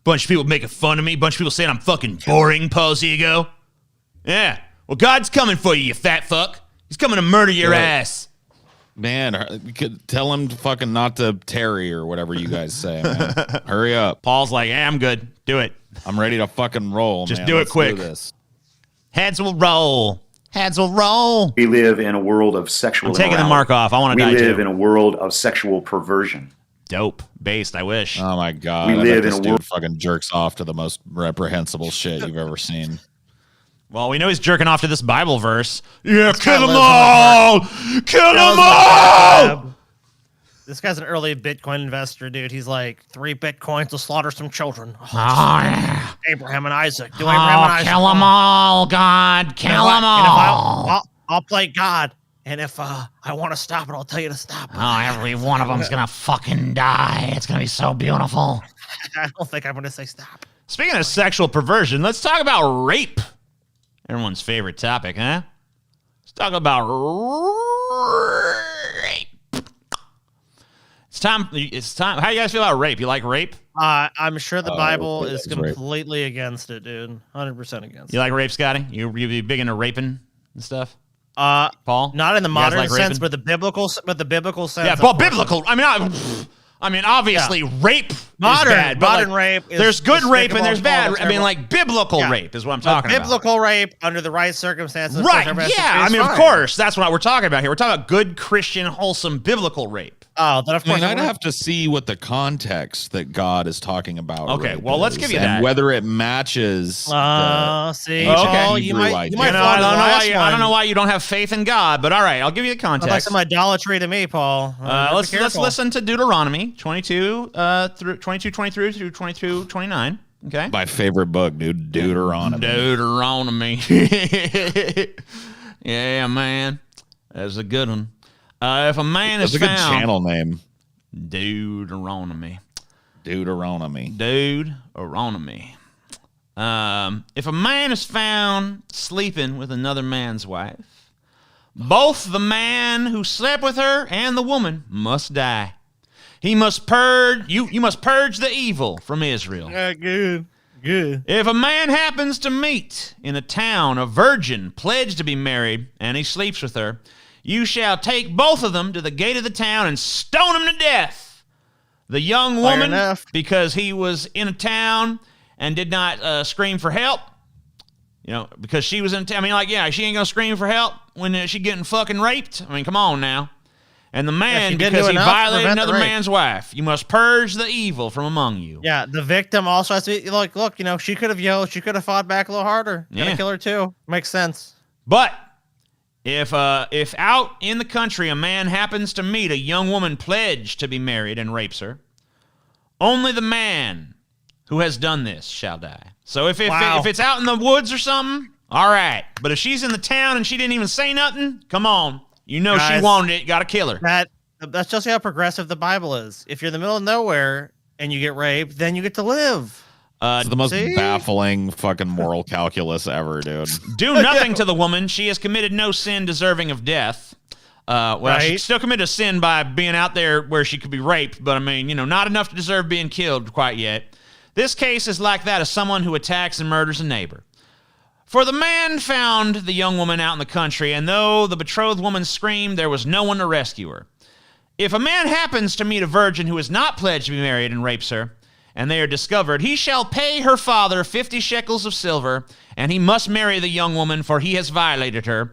Speaker 1: Bunch of people making fun of me. Bunch of people saying I'm fucking boring, Paul Zigo. Yeah. Well, God's coming for you, you fat fuck. He's coming to murder your ass.
Speaker 3: Man, you could tell him to fucking not to tarry or whatever you guys say, man. Hurry up.
Speaker 1: Paul's like, hey, I'm good. Do it.
Speaker 3: I'm ready to fucking roll,
Speaker 1: Just
Speaker 3: man.
Speaker 1: do it
Speaker 3: Let's
Speaker 1: quick.
Speaker 3: this.
Speaker 1: Heads will roll. Heads will roll.
Speaker 11: We live in a world of sexual
Speaker 1: I'm taking the
Speaker 11: immorality.
Speaker 1: mark off. I want to die
Speaker 11: We live
Speaker 1: too.
Speaker 11: in a world of sexual perversion.
Speaker 1: Dope. Based, I wish.
Speaker 3: Oh my god.
Speaker 11: We
Speaker 3: I bet
Speaker 11: live in
Speaker 3: this
Speaker 11: a
Speaker 3: dude
Speaker 11: world-
Speaker 3: fucking jerks off to the most reprehensible shit you've ever seen.
Speaker 1: Well, we know he's jerking off to this Bible verse. Yeah,
Speaker 2: This
Speaker 1: kill
Speaker 2: guy
Speaker 1: them
Speaker 2: lives
Speaker 1: all! Kill them all!
Speaker 2: This guy's an early Bitcoin investor, dude. He's like, 3 Bitcoins to slaughter some children.
Speaker 1: Oh, yeah.
Speaker 2: Abraham and Isaac. Do Abraham and Isaac.
Speaker 1: Kill them all, God. Kill them all.
Speaker 2: I'll play God. And if I want to stop it, I'll tell you to stop it.
Speaker 1: Oh, every one of them's gonna fucking die. It's gonna be so beautiful.
Speaker 2: I don't think I'm going to say stop.
Speaker 1: Speaking of sexual perversion, let's talk about rape. Everyone's favorite topic, huh? Let's talk about rape. It's time. How do you guys feel about rape? You like rape?
Speaker 2: I'm sure the Bible
Speaker 3: yeah,
Speaker 2: is
Speaker 3: it's rape.
Speaker 2: completely against it, dude. 100% against
Speaker 1: You like rape, Scotty? You be big into raping and stuff?
Speaker 2: it.
Speaker 1: Paul?
Speaker 2: Not in the
Speaker 1: You guys
Speaker 2: modern
Speaker 1: like
Speaker 2: sense,
Speaker 1: raping?
Speaker 2: but the biblical sense.
Speaker 1: Yeah,
Speaker 2: of
Speaker 1: well,
Speaker 2: course.
Speaker 1: biblical. I mean, obviously, rape
Speaker 2: Modern-
Speaker 1: is bad. but,
Speaker 2: modern
Speaker 1: like,
Speaker 2: rape is
Speaker 1: there's good rape and
Speaker 2: despicable
Speaker 1: there's
Speaker 2: and
Speaker 1: bad.
Speaker 2: horrible,
Speaker 1: I mean,
Speaker 2: terrible.
Speaker 1: like biblical
Speaker 2: Yeah.
Speaker 1: rape is what I'm talking about.
Speaker 2: Biblical rape under the right circumstances. of
Speaker 1: Right?
Speaker 2: course,
Speaker 1: Yeah. I
Speaker 2: is
Speaker 1: mean, of
Speaker 2: fine.
Speaker 1: course, that's what we're talking about here. We're talking about good Christian, wholesome, biblical rape.
Speaker 2: Oh, then of
Speaker 3: I
Speaker 2: course.
Speaker 3: mean, I'd have to see what the context that God is talking about.
Speaker 1: Okay,
Speaker 3: rape
Speaker 1: well, let's
Speaker 3: is,
Speaker 1: give you
Speaker 3: and
Speaker 1: that.
Speaker 3: whether it matches.
Speaker 2: See,
Speaker 3: ancient
Speaker 2: Paul,
Speaker 3: Hebrew
Speaker 2: you might
Speaker 3: idea.
Speaker 2: fall
Speaker 1: I
Speaker 2: into
Speaker 1: don't know
Speaker 2: the
Speaker 1: why.
Speaker 2: last
Speaker 1: I don't know
Speaker 2: one.
Speaker 1: why you don't have faith in God, but all right, I'll give you the
Speaker 2: Sounds like
Speaker 1: context.
Speaker 2: some idolatry to me, Paul.
Speaker 1: Let's listen to Deuteronomy 22 through 22:23 through 22:29. Okay.
Speaker 3: My favorite book, dude. Deuteronomy.
Speaker 1: Deuteronomy. Yeah, man, that's a good one. If a man
Speaker 3: That's
Speaker 1: is
Speaker 3: a good
Speaker 1: found,
Speaker 3: channel name.
Speaker 1: Deuteronomy.
Speaker 3: Deuteronomy.
Speaker 1: Deuteronomy. If a man is found sleeping with another man's wife, both the man who slept with her and the woman must die. He must purge. You must purge the evil from Israel.
Speaker 2: Good.
Speaker 1: If a man happens to meet in a town a virgin pledged to be married, and he sleeps with her, you shall take both of them to the gate of the town and stone them to death. The young
Speaker 2: Fair
Speaker 1: woman,
Speaker 2: enough.
Speaker 1: because he was in a town and did not scream for help, because she was in town. I mean, she ain't gonna scream for help when she getting fucking raped. I mean, come on now. And the man,
Speaker 2: she didn't
Speaker 1: because
Speaker 2: do
Speaker 1: he
Speaker 2: enough to
Speaker 1: violated
Speaker 2: prevent the
Speaker 1: another
Speaker 2: rape.
Speaker 1: man's wife, you must purge the evil from among you.
Speaker 2: Yeah, the victim also has to be look, she could have yelled, she could have fought back a little harder. Gonna
Speaker 1: Yeah.
Speaker 2: kill her too. Makes sense.
Speaker 1: But if out in the country a man happens to meet a young woman pledged to be married and rapes her, only the man who has done this shall die. So if it's out in the woods or something, all right. But if she's in the town and she didn't even say nothing, come on. She
Speaker 2: Guys,
Speaker 1: wanted it. Got to kill her.
Speaker 2: That That's just how progressive the Bible is. If you're in the middle of nowhere and you get raped, then you get to live.
Speaker 3: It's the most baffling fucking moral calculus ever, dude.
Speaker 1: Do nothing to the woman. She has committed no sin deserving of death. She still committed a sin by being out there where she could be raped, but I mean, not enough to deserve being killed quite yet. This case is like that of someone who attacks and murders a neighbor. For the man found the young woman out in the country, and though the betrothed woman screamed, there was no one to rescue her. If a man happens to meet a virgin who is not pledged to be married and rapes her, and they are discovered, he shall pay her father 50 shekels of silver, and he must marry the young woman, for he has violated her.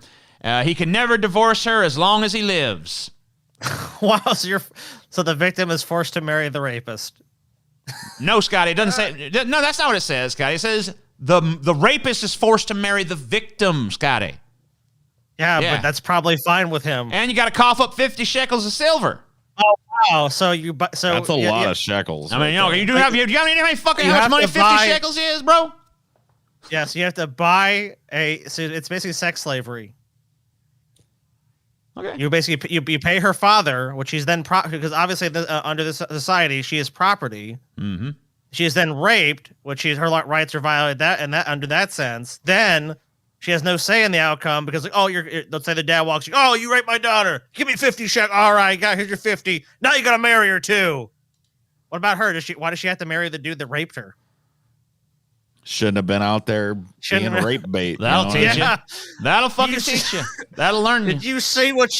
Speaker 1: He can never divorce her as long as he lives.
Speaker 2: Wow, so the victim is forced to marry the rapist.
Speaker 1: No, Scotty, it doesn't say. No, that's not what it says, Scotty. It says the rapist is forced to marry the victim, Scotty.
Speaker 2: Yeah, but that's probably fine with him.
Speaker 1: And you got to cough up 50 shekels of silver.
Speaker 2: Oh wow! So
Speaker 3: that's a lot of shekels.
Speaker 1: I mean, you do have how many fucking how much money 50 shekels is, bro?
Speaker 2: Yeah, so you have to buy so it's basically sex slavery.
Speaker 1: Okay.
Speaker 2: You basically you pay her father, which she's then because obviously under this society she is property.
Speaker 1: Mm-hmm.
Speaker 2: She is then raped, which her rights are violated. Under that sense, then she has no say in the outcome because let's say the dad walks you. Oh, you raped my daughter. Give me 50 shekels. All right, here's your 50. Now you got to marry her too. What about her? Why does she have to marry the dude that raped her?
Speaker 3: Shouldn't have been out there being rape bait.
Speaker 1: That'll teach you. That'll fucking teach you. That'll learn you.
Speaker 2: Did you see what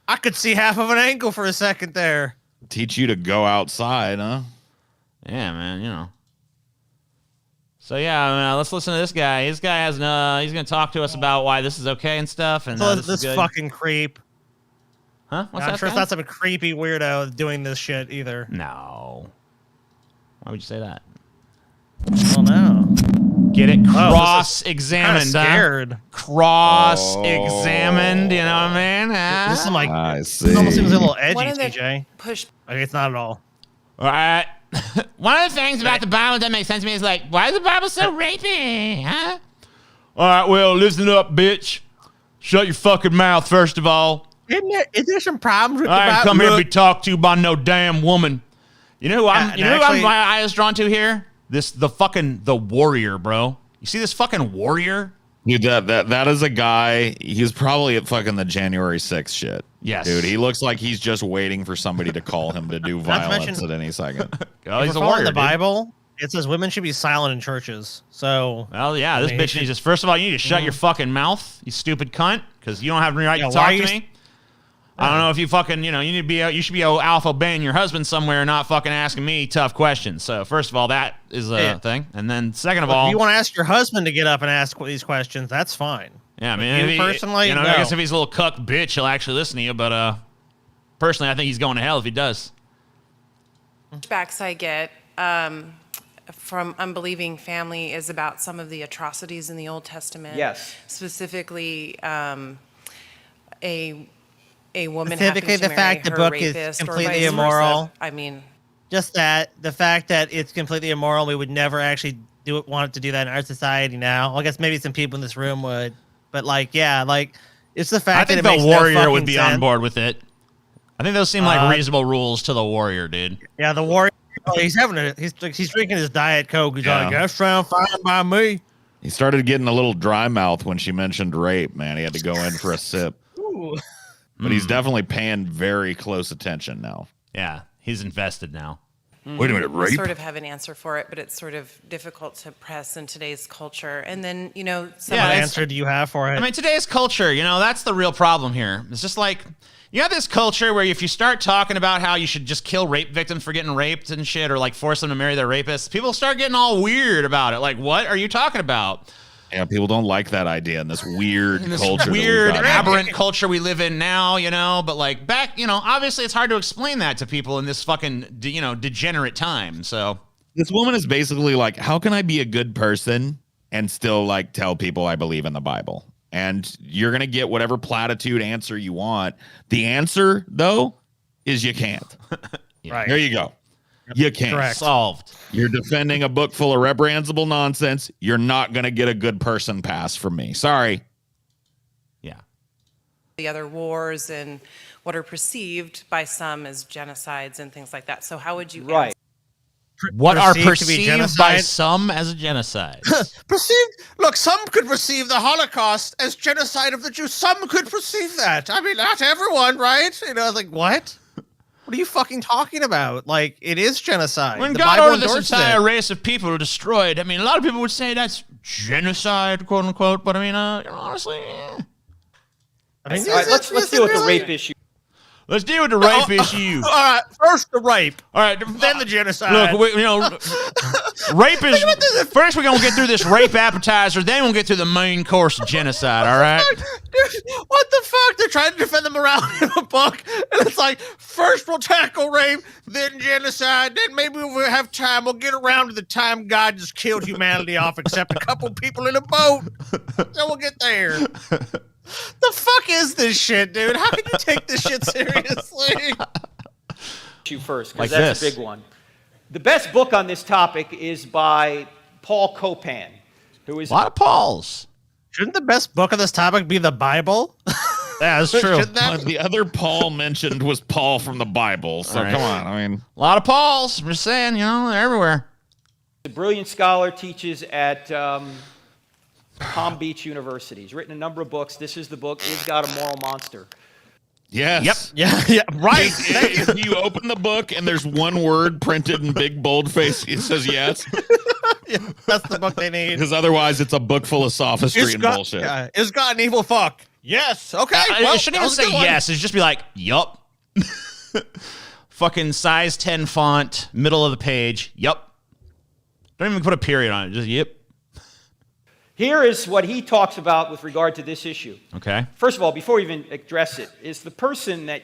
Speaker 2: I could see half of an ankle for a second there.
Speaker 3: Teach you to go outside, huh?
Speaker 1: Yeah, man, So yeah, let's listen to this guy. This guy has he's gonna talk to us about why this is okay and stuff. And
Speaker 2: this
Speaker 1: fucking
Speaker 2: creep.
Speaker 1: Huh? What's
Speaker 2: I'm
Speaker 1: that?
Speaker 2: sure it's not some creepy weirdo doing this shit either.
Speaker 1: No. Why would you say that?
Speaker 2: I don't know.
Speaker 1: Get it? Cross-examined.
Speaker 2: Scared.
Speaker 1: Cross-examined. You know what I mean?
Speaker 2: This is like.
Speaker 3: I see.
Speaker 2: This almost seems a little edgy, TJ.
Speaker 9: Push.
Speaker 2: Okay, it's not at all.
Speaker 1: All right. One of the things about the Bible that makes sense to me is like, why is the Bible so rapey? Huh? All right, well, listen up, bitch. Shut your fucking mouth, first of all.
Speaker 2: Is there some problems with the
Speaker 1: I
Speaker 2: Bible?
Speaker 1: ain't come here to be talked to by no damn woman. You know who my eye is drawn to here? The warrior, bro. You see this fucking warrior?
Speaker 3: Dude, that is a guy. He's probably at fucking the January 6th shit.
Speaker 1: Yes.
Speaker 3: Dude, he looks like he's just waiting for somebody to call him to do violence at any second.
Speaker 1: He's a warrior,
Speaker 2: the Bible, it says women should be silent in churches. So,
Speaker 1: well, yeah, this bitch needs to. First of all, you need to shut your fucking mouth, you stupid cunt, because you don't have any right to talk to me. I don't know if you fucking, you need to be, you should be alpha obeying your husband somewhere, not fucking asking me tough questions. So first of all, that is a thing, and then second of all,
Speaker 2: if you want to ask your husband to get up and ask these questions, that's fine.
Speaker 1: Yeah, I mean,
Speaker 2: personally,
Speaker 1: I guess if he's a little cuck bitch, he'll actually listen to you. But personally, I think he's going to hell if he does.
Speaker 12: Backs I get from unbelieving family is about some of the atrocities in the Old Testament.
Speaker 7: Yes.
Speaker 12: Specifically, a woman
Speaker 2: specifically
Speaker 12: having to
Speaker 2: the fact
Speaker 12: marry
Speaker 2: the
Speaker 12: her
Speaker 2: book
Speaker 12: rapist
Speaker 2: is
Speaker 12: or
Speaker 2: completely
Speaker 12: vice
Speaker 2: immoral.
Speaker 12: versa. I mean,
Speaker 2: just the fact that it's completely immoral. We would never actually want it to do that in our society now. Well, I guess maybe some people in this room would, but it's the fact that it makes no fucking sense. I think the warrior would be on
Speaker 1: board with it. I think those seem like reasonable rules to the warrior, dude.
Speaker 2: Yeah, the warrior. He's he's drinking his Diet Coke. He's like, that sounds fine by me.
Speaker 3: He started getting a little dry mouth when she mentioned rape, man. He had to go in for a sip.
Speaker 2: Ooh.
Speaker 3: But he's definitely paying very close attention now.
Speaker 1: Yeah, he's invested now.
Speaker 3: Wait a minute, rape?
Speaker 12: I sort of have an answer for it, but it's sort of difficult to press in today's culture. And then,
Speaker 2: what answer do you have for it?
Speaker 1: I mean, today's culture, that's the real problem here. It's just like, you have this culture where if you start talking about how you should just kill rape victims for getting raped and shit, or like force them to marry their rapists, people start getting all weird about it. Like, what are you talking about?
Speaker 3: Yeah, people don't like that idea in this weird culture.
Speaker 1: Weird, aberrant culture we live in now, but like back, obviously it's hard to explain that to people in this fucking, degenerate time. So
Speaker 3: this woman is basically like, how can I be a good person and still like tell people I believe in the Bible? And you're going to get whatever platitude answer you want. The answer, though, is you can't.
Speaker 2: Right.
Speaker 3: There you go. You can't.
Speaker 2: Correct.
Speaker 1: Solved.
Speaker 3: You're defending a book full of reprehensible nonsense. You're not going to get a good person pass from me. Sorry.
Speaker 1: Yeah.
Speaker 12: the other wars and what are perceived by some as genocides and things like that. So how would you
Speaker 13: Right.
Speaker 1: What are
Speaker 2: Perceived to be
Speaker 1: perceived by
Speaker 2: genocide?
Speaker 1: some as a genocide?
Speaker 2: Look, some could perceive the Holocaust as genocide of the Jews. Some could perceive that. I mean, not everyone, right? You know, like, what? What are you fucking talking about? Like, it is genocide.
Speaker 1: When
Speaker 2: The
Speaker 1: God
Speaker 2: Bible
Speaker 1: ordered this
Speaker 2: endorses
Speaker 1: entire
Speaker 2: it.
Speaker 1: race of people destroyed, I mean, a lot of people would say that's genocide, quote unquote. But I mean, honestly,
Speaker 2: I mean,
Speaker 13: All right, let's deal with the rape issue.
Speaker 1: let's deal with the rape issue.
Speaker 2: All right, first the rape,
Speaker 1: All right,
Speaker 2: then the genocide.
Speaker 1: look, rape is first. We're gonna get through this rape appetizer, then we'll get through the main course of genocide. All right.
Speaker 2: Dude, what the fuck? They're trying to defend them around in a book, and it's like, first we'll tackle rape, then genocide, then maybe if we have time, we'll get around to the time God just killed humanity off, except a couple people in a boat. Then we'll get there. The fuck is this shit, dude? How can you take this shit seriously?
Speaker 13: You first,
Speaker 1: Like
Speaker 13: because that's
Speaker 1: this.
Speaker 13: a big one. The best book on this topic is by Paul Copan, who is
Speaker 1: A lot of Pauls.
Speaker 2: Shouldn't the best book on this topic be the Bible?
Speaker 1: Yeah, that's true.
Speaker 2: Shouldn't that?
Speaker 3: The other Paul mentioned was Paul from the Bible. So
Speaker 1: All right.
Speaker 3: come on. I mean,
Speaker 1: A lot of Pauls. I'm just saying, they're everywhere.
Speaker 13: a brilliant scholar, teaches at Palm Beach University. He's written a number of books. This is the book, Is God a Moral Monster?
Speaker 3: yes.
Speaker 2: Yeah, yeah, right.
Speaker 3: If you open the book and there's one word printed in big bold face, it says yes.
Speaker 2: That's the book they need.
Speaker 3: Because otherwise, it's a book full of sophistry and bullshit.
Speaker 2: Is God an evil fuck? Yes. Okay. Well,
Speaker 1: it shouldn't
Speaker 2: that
Speaker 1: even
Speaker 2: was a
Speaker 1: say
Speaker 2: good one.
Speaker 1: yes. It should just be like, yup. Fucking size 10 font, middle of the page. Yup. Don't even put a period on it. Just yep.
Speaker 13: Here is what he talks about with regard to this issue.
Speaker 1: Okay.
Speaker 13: First of all, before we even address it, is the person that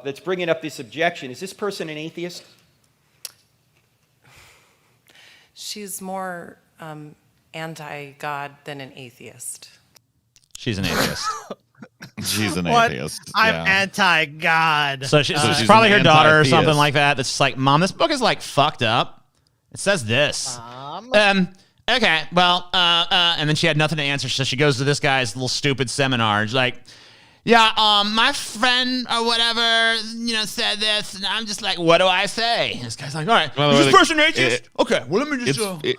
Speaker 13: that's bringing up this objection, is this person an atheist?
Speaker 12: She's more anti-God than an atheist.
Speaker 1: She's an atheist.
Speaker 3: She's an
Speaker 2: What?
Speaker 3: atheist.
Speaker 2: I'm
Speaker 3: yeah.
Speaker 2: anti-God.
Speaker 1: So,
Speaker 3: So
Speaker 1: it's
Speaker 3: she's
Speaker 1: probably
Speaker 3: an
Speaker 1: her daughter or
Speaker 3: anti-theist.
Speaker 1: something like that. That's just like, Mom, this book is like fucked up. It says this. Okay, well, and then she had nothing to answer, so she goes to this guy's little stupid seminar. She's like, yeah, my friend or whatever, said this, and I'm just like, what do I say? This guy's like, all right,
Speaker 3: By the
Speaker 1: is
Speaker 3: way,
Speaker 1: this person atheist? Okay, well, let me just.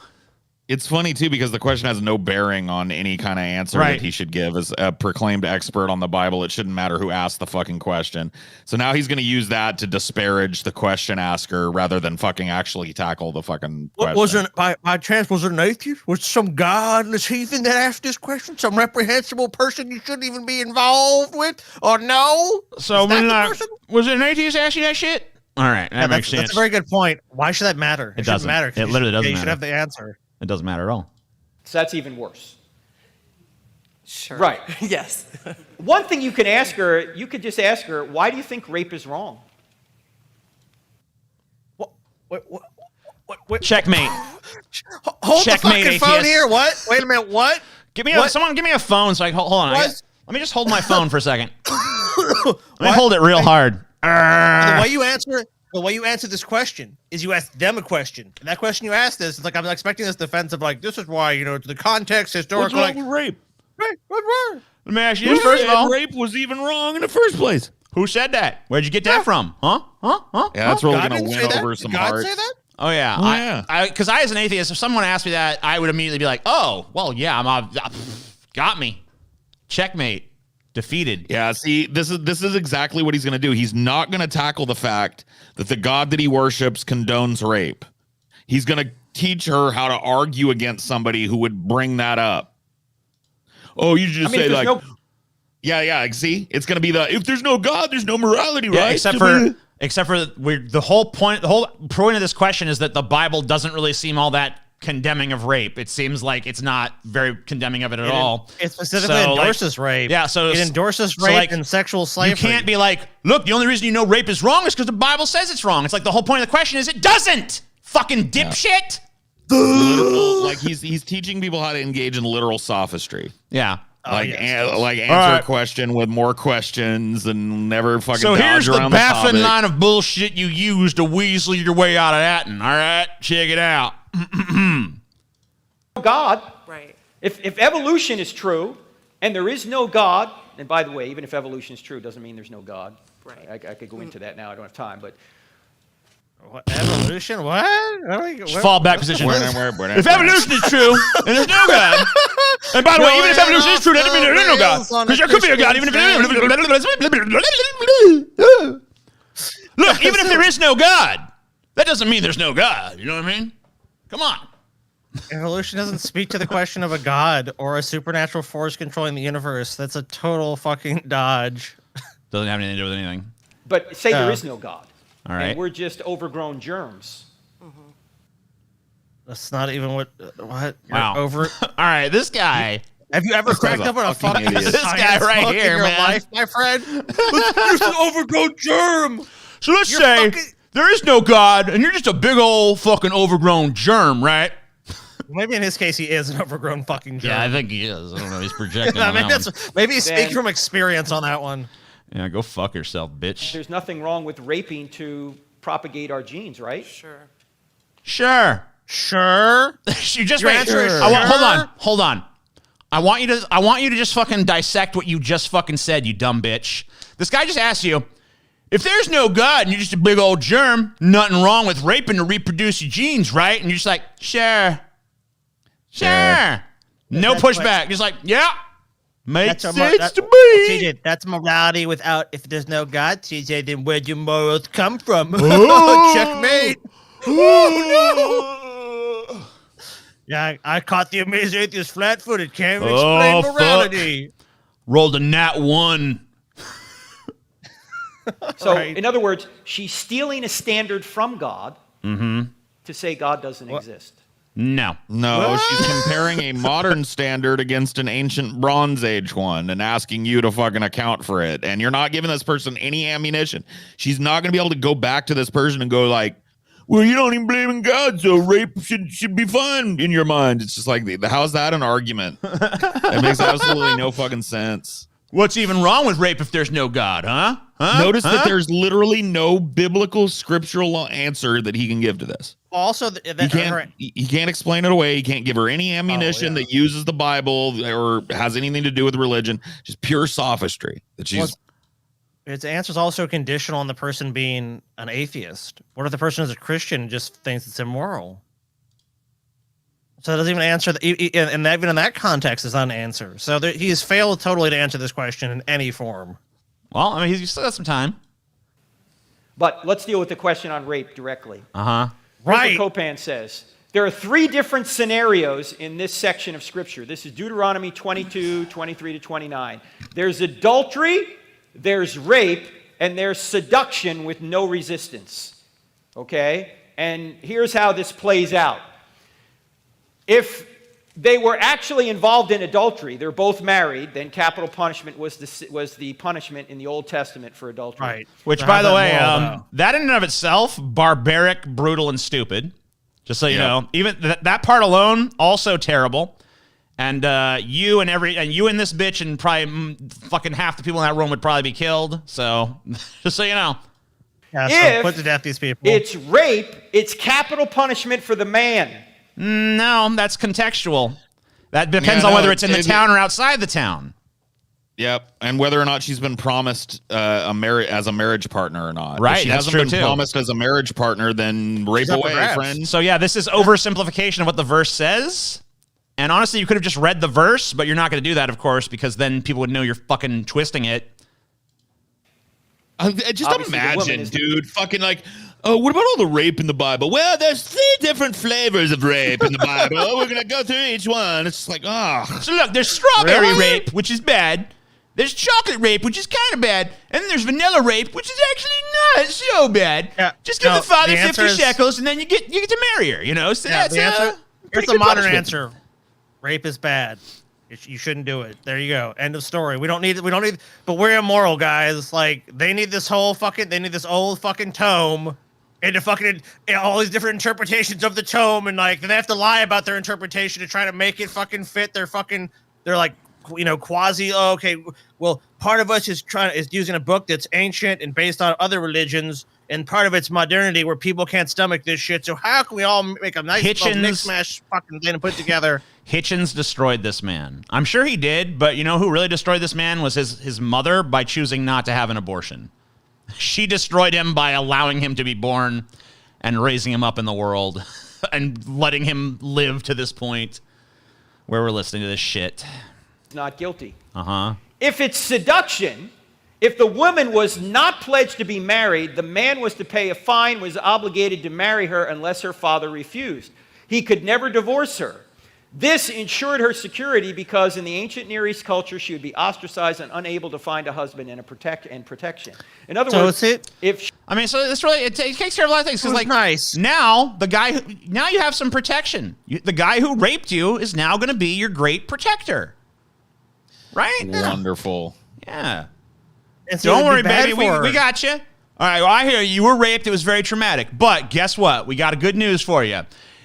Speaker 3: It's funny too because the question has no bearing on any kind of answer
Speaker 1: Right.
Speaker 3: that he should give as a proclaimed expert on the Bible. It shouldn't matter who asked the fucking question. So now he's going to use that to disparage the question asker rather than fucking actually tackle the fucking question.
Speaker 2: Was it by chance? Was it an atheist? Was it some godless heathen that asked this question? Some reprehensible person you shouldn't even be involved with? Or no?
Speaker 1: So
Speaker 2: Is that
Speaker 1: when,
Speaker 2: the person?
Speaker 1: was it an atheist asking you that shit? All right, that makes sense.
Speaker 2: That's a very good point. Why should that matter?
Speaker 1: It
Speaker 2: shouldn't
Speaker 1: doesn't.
Speaker 2: matter. 'cause
Speaker 1: It literally doesn't
Speaker 2: You should
Speaker 1: matter.
Speaker 2: have the answer.
Speaker 1: It doesn't matter at all.
Speaker 13: So that's even worse.
Speaker 12: Sure.
Speaker 13: Right.
Speaker 12: Yes.
Speaker 13: One thing you can ask her, you could just ask her, why do you think rape is wrong?
Speaker 2: What?
Speaker 1: Checkmate.
Speaker 2: Hold
Speaker 1: Checkmate,
Speaker 2: the fucking phone
Speaker 1: atheist.
Speaker 2: here. What? Wait a minute. What?
Speaker 1: Someone give me a phone so I can hold on.
Speaker 2: What?
Speaker 1: Let me just hold my phone for a second. Let me hold it real hard.
Speaker 2: The way you answer this question is you ask them a question, and that question you ask is like, I'm expecting this defensive, like, this is why, the context, historical,
Speaker 3: What's wrong
Speaker 2: like,
Speaker 3: with rape?
Speaker 2: right, what's wrong?
Speaker 1: Let me ask you this first of all.
Speaker 3: Rape was even wrong in the first place.
Speaker 1: Who said that? Where'd you get that from? Huh?
Speaker 3: Yeah, that's really
Speaker 2: God
Speaker 3: going to
Speaker 2: didn't
Speaker 3: win
Speaker 2: say
Speaker 3: over
Speaker 2: that?
Speaker 3: some
Speaker 2: Did God
Speaker 3: hearts.
Speaker 2: say that?
Speaker 1: Oh yeah,
Speaker 3: Oh, yeah.
Speaker 1: Because I, as an atheist, if someone asked me that, I would immediately be like, "Oh, well, yeah, got me, checkmate, defeated."
Speaker 3: Yeah, see, this is exactly what he's going to do. He's not going to tackle the fact that the God that he worships condones rape. He's going to teach her how to argue against somebody who would bring that up. Oh, you just say like, yeah. See, it's going to be if there's no God, there's no morality,
Speaker 1: Yeah,
Speaker 3: right?
Speaker 1: except for the whole point of this question is that the Bible doesn't really seem all that condemning of rape. It seems like it's not very condemning of it at all.
Speaker 2: It specifically endorses rape.
Speaker 1: Yeah, so
Speaker 2: it endorses rape and sexual slavery.
Speaker 1: You can't be like, look, the only reason rape is wrong is because the Bible says it's wrong. It's like the whole point of the question is it doesn't. Fucking dipshit.
Speaker 3: Like he's teaching people how to engage in literal sophistry.
Speaker 1: Yeah.
Speaker 3: Answer a question with more questions and never fucking.
Speaker 1: So here's
Speaker 3: dodge
Speaker 1: the
Speaker 3: around
Speaker 1: baffling
Speaker 3: topic.
Speaker 1: line of bullshit you use to weasel your way out of that. And all right, check it out.
Speaker 13: God.
Speaker 12: Right.
Speaker 13: If evolution is true, and there is no God, and by the way, even if evolution is true, it doesn't mean there's no God.
Speaker 12: Right.
Speaker 13: I could go into that now. I don't have time, but
Speaker 2: What, evolution? What?
Speaker 1: Just fall back position.
Speaker 3: If
Speaker 1: If evolution is true, and there's no God. And by the way, even if evolution is true, that doesn't mean there is no God. Because there could be a God, even if Look, even if there is no God, that doesn't mean there's no God. You know what I mean? Come on.
Speaker 2: Evolution doesn't speak to the question of a god or a supernatural force controlling the universe. That's a total fucking dodge.
Speaker 1: Doesn't have anything to do with anything.
Speaker 13: but say there is no God.
Speaker 1: All right.
Speaker 13: And we're just overgrown germs.
Speaker 2: That's not even what. You're
Speaker 1: Wow.
Speaker 2: over.
Speaker 1: All right, this guy.
Speaker 2: Have you ever cracked up on a fucking
Speaker 3: idiot.
Speaker 1: This guy right
Speaker 2: book
Speaker 1: here,
Speaker 2: in your
Speaker 1: man.
Speaker 2: life, my friend? You're an overgrown germ.
Speaker 1: So let's
Speaker 2: You're
Speaker 1: say
Speaker 2: fucking-
Speaker 1: there is no God, and you're just a big old fucking overgrown germ, right?
Speaker 2: Maybe in his case, he is an overgrown fucking germ.
Speaker 1: Yeah, I think he is. I don't know. He's projecting.
Speaker 2: I
Speaker 1: on
Speaker 2: mean,
Speaker 1: that
Speaker 2: that's maybe he's
Speaker 13: Then-
Speaker 2: speaking from experience on that one.
Speaker 1: one. Yeah, go fuck yourself, bitch.
Speaker 13: There's nothing wrong with raping to propagate our genes, right?
Speaker 12: Sure.
Speaker 1: Sure.
Speaker 2: Sure.
Speaker 1: You just
Speaker 2: Your
Speaker 1: wait.
Speaker 2: answer is
Speaker 1: Hold on. I want you to just fucking dissect what you just fucking said, you dumb bitch. This guy just asked you, if there's no God and you're just a big old germ, nothing wrong with raping to reproduce your genes, right? And you're just like, sure. No
Speaker 2: That's
Speaker 1: pushback. Just like, yeah. Makes
Speaker 2: That's
Speaker 1: sense to me.
Speaker 2: TJ, that's morality without, if there's no God, TJ, then where do morals come from?
Speaker 1: Oh.
Speaker 2: Checkmate.
Speaker 1: Oh,
Speaker 2: Yeah, I caught the amazing atheist flat-footed. Can't even
Speaker 1: Oh,
Speaker 2: explain
Speaker 1: fuck.
Speaker 2: morality.
Speaker 1: Rolled a nat 1.
Speaker 13: So,
Speaker 2: Right.
Speaker 13: in other words, she's stealing a standard from God to say God doesn't exist.
Speaker 1: No.
Speaker 3: No, she's comparing a modern standard against an ancient Bronze Age one and asking you to fucking account for it. And you're not giving this person any ammunition. She's not going to be able to go back to this person and go like, well, you don't even believe in God, so rape should be fun in your mind. It's just like, how's that an argument? It makes absolutely no fucking sense.
Speaker 1: What's even wrong with rape if there's no God, huh?
Speaker 3: Notice that there's literally no biblical scriptural answer that he can give to this.
Speaker 2: Also,
Speaker 3: He can't explain it away. He can't give her any ammunition that uses the Bible or has anything to do with religion. Just pure sophistry. That she's
Speaker 2: its answer is also conditional on the person being an atheist. What if the person is a Christian and just thinks it's immoral? So it doesn't even answer, and even in that context, it's not an answer. So he has failed totally to answer this question in any form.
Speaker 1: Well, I mean, he's still got some time.
Speaker 13: But let's deal with the question on rape directly.
Speaker 1: Uh-huh.
Speaker 2: Right.
Speaker 13: Copan says, there are 3 different scenarios in this section of Scripture. This is Deuteronomy 22, 23 to 29. There's adultery, there's rape, and there's seduction with no resistance. Okay? And here's how this plays out. If they were actually involved in adultery, they're both married, then capital punishment was the punishment in the Old Testament for adultery.
Speaker 2: Right.
Speaker 1: Which,
Speaker 2: So
Speaker 1: by
Speaker 2: how's
Speaker 1: the
Speaker 2: that
Speaker 1: way,
Speaker 2: moral, though?
Speaker 1: that in and of itself, barbaric, brutal, and stupid. Just so you know, even that part alone, also terrible. And you and this bitch and probably fucking half the people in that room would probably be killed. So, just so you know.
Speaker 2: Yeah, so
Speaker 13: If
Speaker 2: put to death these people.
Speaker 13: it's rape, it's capital punishment for the man.
Speaker 1: No, that's contextual. That depends on whether it's in the town or outside the town.
Speaker 3: Yep, and whether or not she's been promised as a marriage partner or not.
Speaker 1: Right,
Speaker 3: If she
Speaker 1: that's
Speaker 3: hasn't
Speaker 1: true,
Speaker 3: been
Speaker 1: too.
Speaker 3: promised as a marriage partner, then rape
Speaker 2: She's up for
Speaker 3: away,
Speaker 2: grabs.
Speaker 3: friend.
Speaker 1: So yeah, this is oversimplification of what the verse says. And honestly, you could have just read the verse, but you're not going to do that, of course, because then people would know you're fucking twisting it.
Speaker 3: Just
Speaker 13: Obviously, the woman
Speaker 3: imagine,
Speaker 13: is-
Speaker 3: dude, fucking like, oh, what about all the rape in the Bible? Well, there's 3 different flavors of rape in the Bible. We're gonna go through each one. It's just like,
Speaker 1: So look, there's strawberry
Speaker 3: Really?
Speaker 1: rape, which is bad. There's chocolate rape, which is kind of bad. And then there's vanilla rape, which is actually not so bad.
Speaker 2: Yeah,
Speaker 1: Just give
Speaker 2: no,
Speaker 1: the father
Speaker 2: the
Speaker 1: 50
Speaker 2: answer is-
Speaker 1: shekels, and then you get to marry her, you know? So
Speaker 2: Yeah,
Speaker 1: that's
Speaker 2: the answer.
Speaker 1: pretty
Speaker 2: Here's the
Speaker 1: good
Speaker 2: modern
Speaker 1: punishment.
Speaker 2: answer: rape is bad. You shouldn't do it. There you go. End of story. We don't need. But we're immoral, guys. Like they need this old fucking tome, and to fucking all these different interpretations of the tome, and like they have to lie about their interpretation to try to make it fucking fit their like quasi. Oh, okay, well, part of us is using a book that's ancient and based on other religions, and part of it's modernity where people can't stomach this shit. So how can we all make a nice little mix-mash fucking thing and put together?
Speaker 1: Hitchens destroyed this man. I'm sure he did, but you know who really destroyed this man was his mother by choosing not to have an abortion. She destroyed him by allowing him to be born and raising him up in the world and letting him live to this point where we're listening to this shit.
Speaker 13: Not guilty.
Speaker 1: Uh-huh.
Speaker 13: If it's seduction, if the woman was not pledged to be married, the man was to pay a fine, was obligated to marry her unless her father refused. He could never divorce her. This ensured her security because in the ancient Near East culture, she would be ostracized and unable to find a husband and protection. In other words, so
Speaker 1: this really it takes care of a lot of things. Because nice. Now now you have some protection. The guy who raped you is now going to be your great protector, right?
Speaker 3: Wonderful.
Speaker 1: Yeah. Don't worry, baby. We got you. All right. Well, I hear you were raped. It was very traumatic. But guess what? We got a good news for you.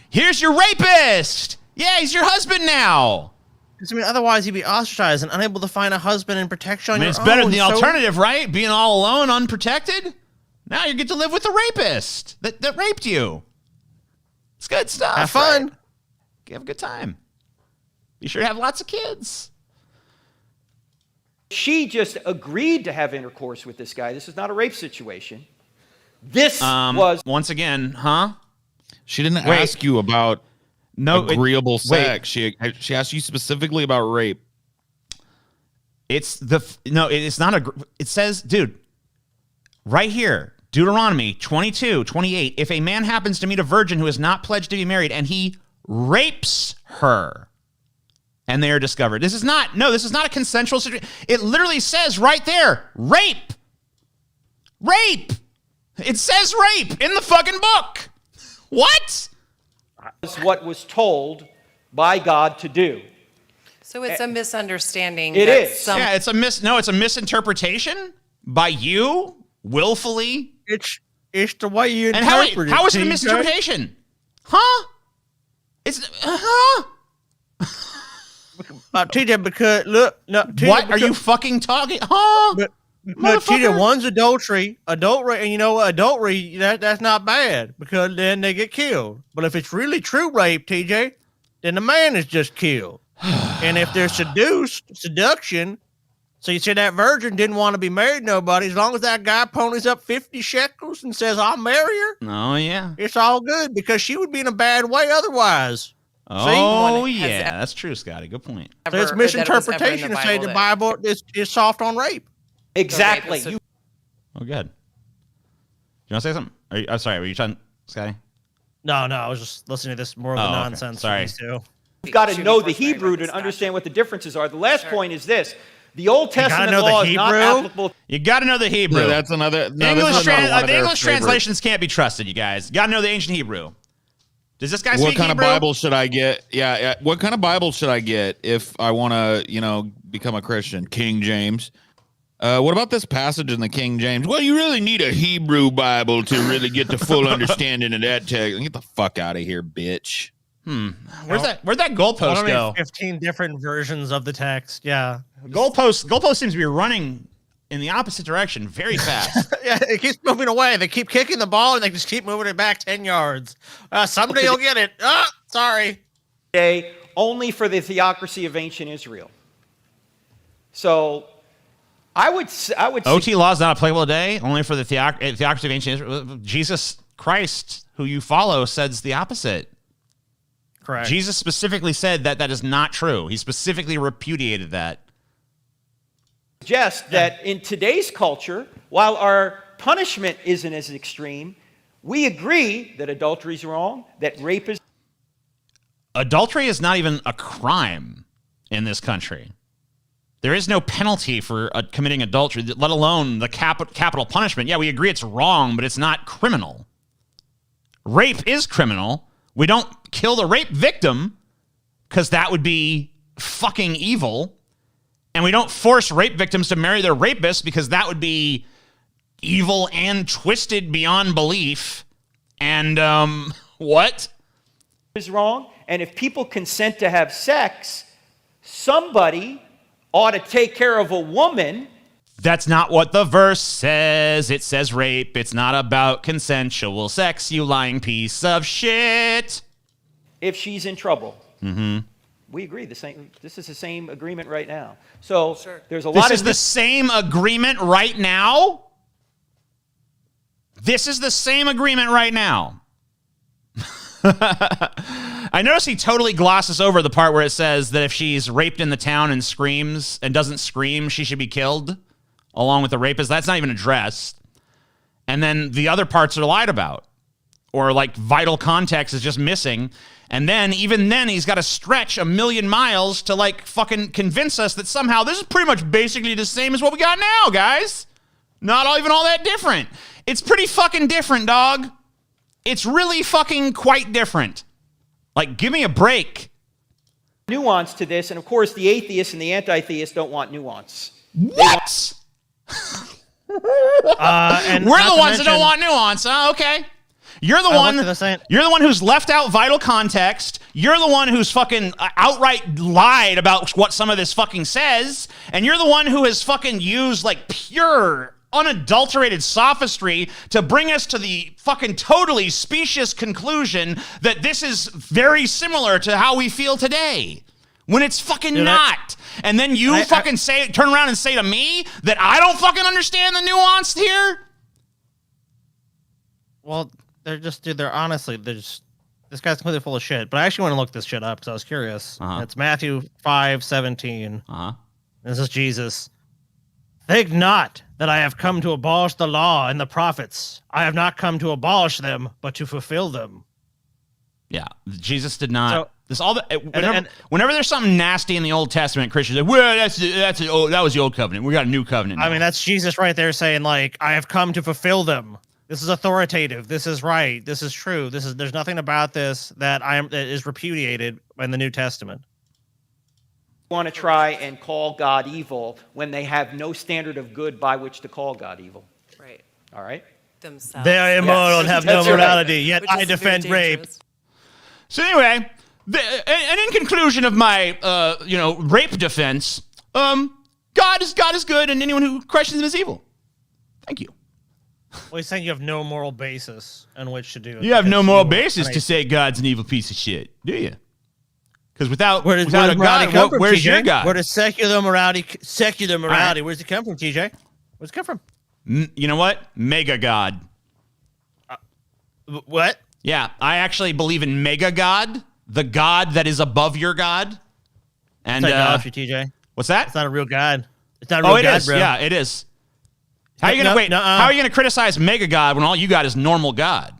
Speaker 1: Here's your rapist. Yeah, he's your husband now.
Speaker 2: I mean, otherwise he'd be ostracized and unable to find a husband and protection on your own.
Speaker 1: It's better than the alternative, right? Being all alone, unprotected. Now you get to live with the rapist that raped you. It's good stuff.
Speaker 2: Have fun.
Speaker 1: Right? Have a good time. You should have lots of kids.
Speaker 13: She just agreed to have intercourse with this guy. This is not a rape situation. This was...
Speaker 1: Once again, huh?
Speaker 3: She didn't ask you about... agreeable sex.
Speaker 1: Wait.
Speaker 3: She asked you specifically about rape.
Speaker 1: It's not it says, dude, right here, Deuteronomy 22:28. If a man happens to meet a virgin who is not pledged to be married and he rapes her and they are discovered. This is not a consensual situation. It literally says right there, rape. Rape. It says rape in the fucking book. What?
Speaker 13: Is what was told by God to do.
Speaker 12: So it's a misunderstanding.
Speaker 13: It is.
Speaker 1: Yeah, it's a misinterpretation by you willfully.
Speaker 2: It's the way you interpret it.
Speaker 1: How is it a misinterpretation? Huh? It's huh?
Speaker 2: TJ, because look, no. TJ,
Speaker 1: what are you fucking talking? Huh?
Speaker 2: No, TJ, one's adultery, and you know what? Adultery, that's not bad because then they get killed. But if it's really true rape, TJ, then the man is just killed. And if they're seduction, so you say that virgin didn't want to be married to nobody, as long as that guy ponies up 50 shekels and says, I'll marry her.
Speaker 1: Oh, yeah.
Speaker 2: It's all good because she would be in a bad way otherwise.
Speaker 1: Oh, yeah. That's true, Scotty. Good point.
Speaker 2: So it's misinterpretation to say the Bible is soft on rape.
Speaker 13: Exactly.
Speaker 1: Oh, good. You want to say something? I'm sorry. Were you trying, Scotty?
Speaker 2: No. I was just listening to this more of the nonsense.
Speaker 1: Sorry.
Speaker 13: You've got to know the Hebrew to understand what the differences are. The last point is this. The Old Testament law is not applicable.
Speaker 1: You got to know the Hebrew.
Speaker 3: No, that's another.
Speaker 1: The English translations can't be trusted, you guys. You got to know the ancient Hebrew. Does this guy speak Hebrew?
Speaker 3: What kind of Bible should I get? Yeah. What kind of Bible should I get if I want to, become a Christian? King James. What about this passage in the King James? Well, you really need a Hebrew Bible to really get the full understanding of that text. Get the fuck out of here, bitch.
Speaker 1: Where'd that goalpost go?
Speaker 2: 15 different versions of the text. Yeah.
Speaker 1: Goalpost seems to be running in the opposite direction very fast.
Speaker 2: Yeah, it keeps moving away. They keep kicking the ball and they just keep moving it back 10 yards. Someday you'll get it. Sorry.
Speaker 13: Only for the theocracy of ancient Israel. So I would
Speaker 1: OT law is not applicable today, only for the theocracy of ancient Israel. Jesus Christ, who you follow, says the opposite.
Speaker 2: Correct.
Speaker 1: Jesus specifically said that is not true. He specifically repudiated that.
Speaker 13: Suggest that in today's culture, while our punishment isn't as extreme, we agree that adultery is wrong, that rape is.
Speaker 1: Adultery is not even a crime in this country. There is no penalty for committing adultery, let alone the capital punishment. Yeah, we agree it's wrong, but it's not criminal. Rape is criminal. We don't kill the rape victim because that would be fucking evil. And we don't force rape victims to marry their rapists because that would be evil and twisted beyond belief. And what?
Speaker 13: Is wrong. And if people consent to have sex, somebody ought to take care of a woman.
Speaker 1: That's not what the verse says. It says rape. It's not about consensual sex, you lying piece of shit.
Speaker 13: If she's in trouble.
Speaker 1: Mm-hmm.
Speaker 13: We agree. This is the same agreement right now. So there's a lot
Speaker 1: This
Speaker 13: of...
Speaker 1: is the same agreement right now? This is the same agreement right now. I notice he totally glosses over the part where it says that if she's raped in the town and screams and doesn't scream, she should be killed along with the rapist. That's not even addressed. And then the other parts are lied about, or like vital context is just missing. And then even then he's got to stretch 1,000,000 miles to like fucking convince us that somehow this is pretty much basically the same as what we got now, guys. Not even all that different. It's pretty fucking different, dog. It's really fucking quite different. Like, give me a break.
Speaker 13: Nuance to this, and of course the atheists and the anti-theists don't want nuance.
Speaker 1: What? We're the ones that don't want nuance. Okay. You're the one. You're the one who's left out vital context. You're the one who's fucking outright lied about what some of this fucking says, and you're the one who has fucking used like pure, unadulterated sophistry to bring us to the fucking totally specious conclusion that this is very similar to how we feel today, when it's fucking not. And then you turn around and say to me that I don't fucking understand the nuance here?
Speaker 2: Well, they're honestly, this guy's completely full of shit. But I actually want to look this shit up because I was curious. It's Matthew 5:17. This is Jesus. Think not that I have come to abolish the law and the prophets. I have not come to abolish them, but to fulfill them.
Speaker 1: Yeah, Jesus did not. Whenever there's something nasty in the Old Testament, Christians say, "Well, that was the old covenant. We got a new covenant now."
Speaker 2: I mean, that's Jesus right there saying, like, I have come to fulfill them. This is authoritative. This is right. This is true. There's nothing about this that is repudiated in the New Testament.
Speaker 13: Want to try and call God evil when they have no standard of good by which to call God evil.
Speaker 12: Right.
Speaker 13: All right?
Speaker 12: Themselves.
Speaker 2: They are immoral and have no morality, yet I defend rape.
Speaker 1: So anyway, and in conclusion of my, rape defense, God is good, and anyone who questions him is evil. Thank you.
Speaker 2: Well, he's saying you have no moral basis on which to do it.
Speaker 1: You have no moral basis to say God's an evil piece of shit, do you? Because without a God, where's your God?
Speaker 2: Where does secular morality, where's it come from, TJ? Where's it come from?
Speaker 1: You know what? Mega God.
Speaker 2: What?
Speaker 1: Yeah, I actually believe in Mega God, the God that is above your God. And
Speaker 2: it's idolatry, TJ.
Speaker 1: What's that?
Speaker 2: It's not a real God. It's not a real God, bro.
Speaker 1: Yeah, it is. How are you gonna criticize Mega God when all you got is normal God?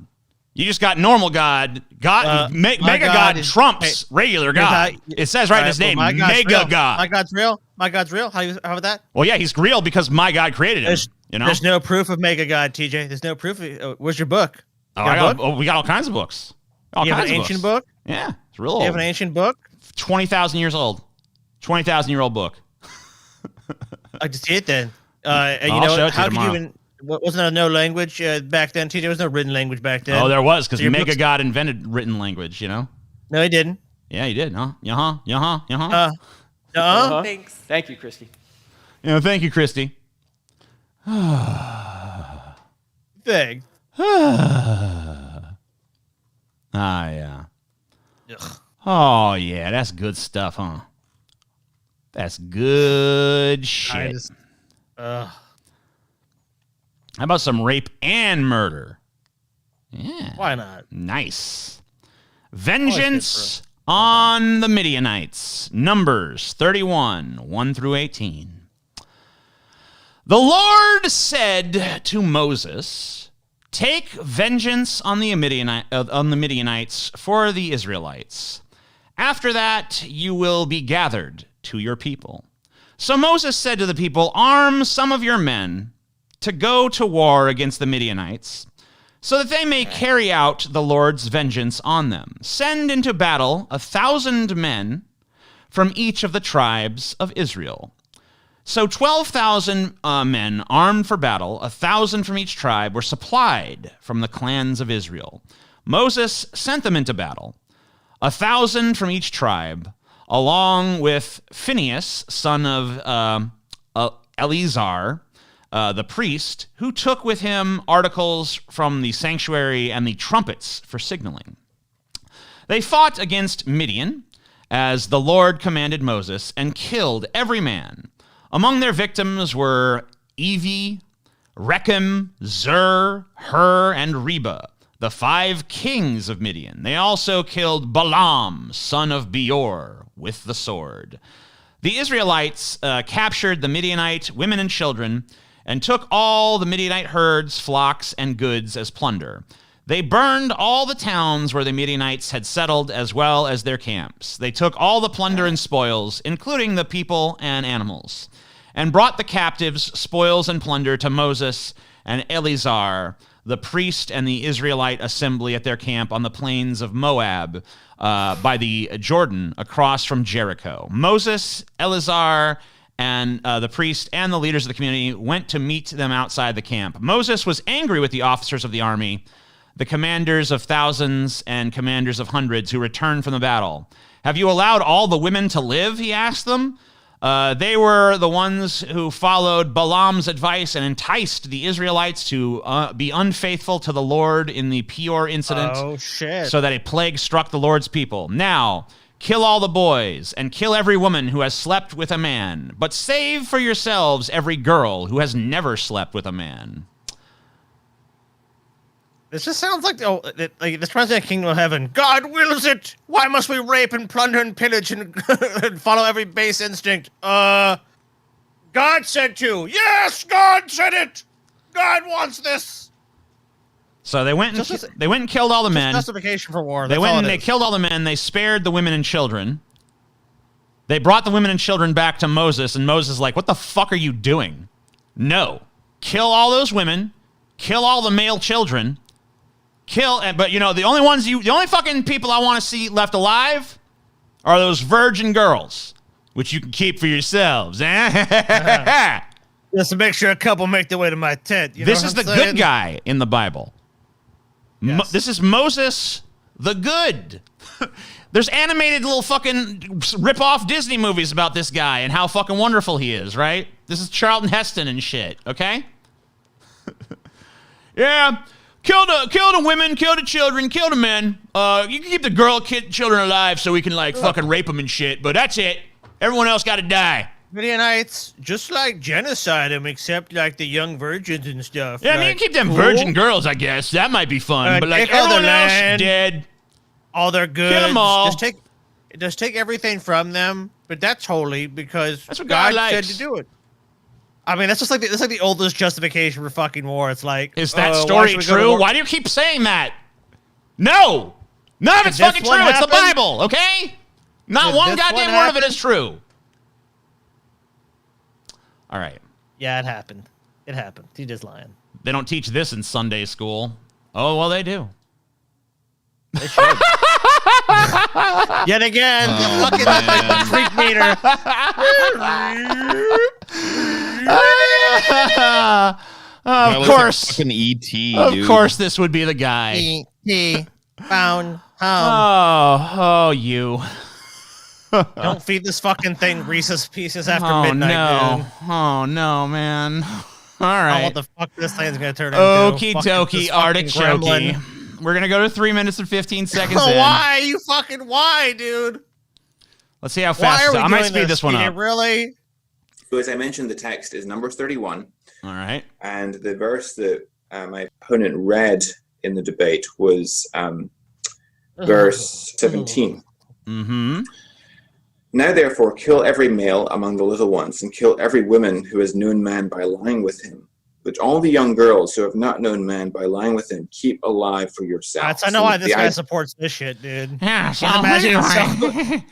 Speaker 1: You just got normal God. Mega God trumps regular God. It says right in his name, Mega God.
Speaker 2: My God's real. My God's real. How about that?
Speaker 1: Well, yeah, he's real because my God created him.
Speaker 2: There's no proof of Mega God, TJ. There's no proof. Where's your book?
Speaker 1: We got all kinds of books.
Speaker 2: You have an ancient book?
Speaker 1: Yeah, it's real old.
Speaker 2: You have an ancient book?
Speaker 1: 20,000 years old. 20,000-year-old book.
Speaker 2: I just see it then.
Speaker 1: I'll show it to you tomorrow.
Speaker 2: Wasn't there no language back then, TJ? There was no written language back then.
Speaker 1: Oh, there was, because Mega God invented written language, you know?
Speaker 2: No, he didn't.
Speaker 1: Yeah, he did, huh?
Speaker 12: Thanks.
Speaker 13: Thank you, Christy.
Speaker 1: Thank you, Christy.
Speaker 2: Thing.
Speaker 1: Yeah.
Speaker 2: Ugh.
Speaker 1: Oh, yeah, that's good stuff, huh? That's good shit. How about some rape and murder? Yeah.
Speaker 2: Why not?
Speaker 1: Nice. Vengeance on the Midianites. Numbers 31, 1 through 18. The Lord said to Moses, "Take vengeance on the Midianites for the Israelites. After that, you will be gathered to your people." So Moses said to the people, "Arm some of your men to go to war against the Midianites, so that they may carry out the Lord's vengeance on them. Send into battle 1,000 men from each of the tribes of Israel." So 12,000 men armed for battle, 1,000 from each tribe, were supplied from the clans of Israel. Moses sent them into battle, 1,000 from each tribe, along with Phinehas, son of Eleazar, the priest, who took with him articles from the sanctuary and the trumpets for signaling. They fought against Midian, as the Lord commanded Moses, and killed every man. Among their victims were Evi, Rechem, Zur, Hur, and Reba, the 5 kings of Midian. They also killed Balaam, son of Beor, with the sword. The Israelites captured the Midianite women and children and took all the Midianite herds, flocks, and goods as plunder. They burned all the towns where the Midianites had settled, as well as their camps. They took all the plunder and spoils, including the people and animals, and brought the captives, spoils, and plunder to Moses and Eleazar, the priest, and the Israelite assembly at their camp on the plains of Moab by the Jordan across from Jericho. Moses, Eleazar, and the priest and the leaders of the community went to meet them outside the camp. Moses was angry with the officers of the army, the commanders of thousands and commanders of hundreds who returned from the battle. "Have you allowed all the women to live?" he asked them. They were the ones who followed Balaam's advice and enticed the Israelites to be unfaithful to the Lord in the Peor incident.
Speaker 2: Oh, shit.
Speaker 1: So that a plague struck the Lord's people. Now, kill all the boys and kill every woman who has slept with a man, but save for yourselves every girl who has never slept with a man.
Speaker 2: This just sounds like this reminds me of Kingdom of Heaven. God wills it. Why must we rape and plunder and pillage and, and follow every base instinct? God said to. Yes, God said it. God wants this.
Speaker 1: So they went and killed all the men.
Speaker 2: Justification for war.
Speaker 1: They went and they killed all the men. They spared the women and children. They brought the women and children back to Moses, and Moses is like, "What the fuck are you doing? No, kill all those women, kill all the male children." But you know, the only fucking people I want to see left alive are those virgin girls, which you can keep for yourselves.
Speaker 2: Just to make sure a couple make their way to my tent.
Speaker 1: This is the good guy in the Bible.
Speaker 2: Yes.
Speaker 1: This is Moses the good. There's animated little fucking rip-off Disney movies about this guy and how fucking wonderful he is, right? This is Charlton Heston and shit, okay? Yeah. Kill the women, kill the children, kill the men. You can keep the children alive so we can, like, fucking rape them and shit, but that's it. Everyone else got to die.
Speaker 2: Midianites, just like genocide them, except, like, the young virgins and stuff.
Speaker 1: Yeah, I mean, you keep them virgin girls, I guess. That might be fun, but, like, everyone else dead.
Speaker 2: All their goods.
Speaker 1: Kill them all.
Speaker 2: Just take everything from them, but that's holy because
Speaker 1: that's what
Speaker 2: God
Speaker 1: likes.
Speaker 2: said to do it. I mean, that's like the oldest justification for fucking war. It's like,
Speaker 1: is that story true? Why do you keep saying that? No, none of it's fucking true. It's the Bible, okay? Not one goddamn word of it is true. All right.
Speaker 2: Yeah, it happened. It happened. He's just lying.
Speaker 1: They don't teach this in Sunday school. Oh, well, they do.
Speaker 2: They should. Yet again, fucking freak meter.
Speaker 1: Of course.
Speaker 3: Fucking E.T.,
Speaker 1: Of course, this would be the guy.
Speaker 2: E.T. found home.
Speaker 1: Oh, you.
Speaker 2: Don't feed this fucking thing Reese's Pieces after midnight, dude.
Speaker 1: Oh, no, man. All right.
Speaker 2: Oh, what the fuck this thing's gonna turn into.
Speaker 1: Okie dokie, artichoke. We're going to go to 3 minutes and 15 seconds in.
Speaker 2: Why, dude?
Speaker 1: Let's see how fast. I might speed this one up.
Speaker 2: Really?
Speaker 14: So as I mentioned, the text is Numbers 31.
Speaker 1: All right.
Speaker 14: And the verse that my opponent read in the debate was verse 17.
Speaker 1: Mm-hmm.
Speaker 14: Now, therefore, kill every male among the little ones, and kill every woman who has known man by lying with him. But all the young girls who have not known man by lying with him, keep alive for yourselves.
Speaker 2: I know why this guy supports this shit, dude.
Speaker 1: Yeah,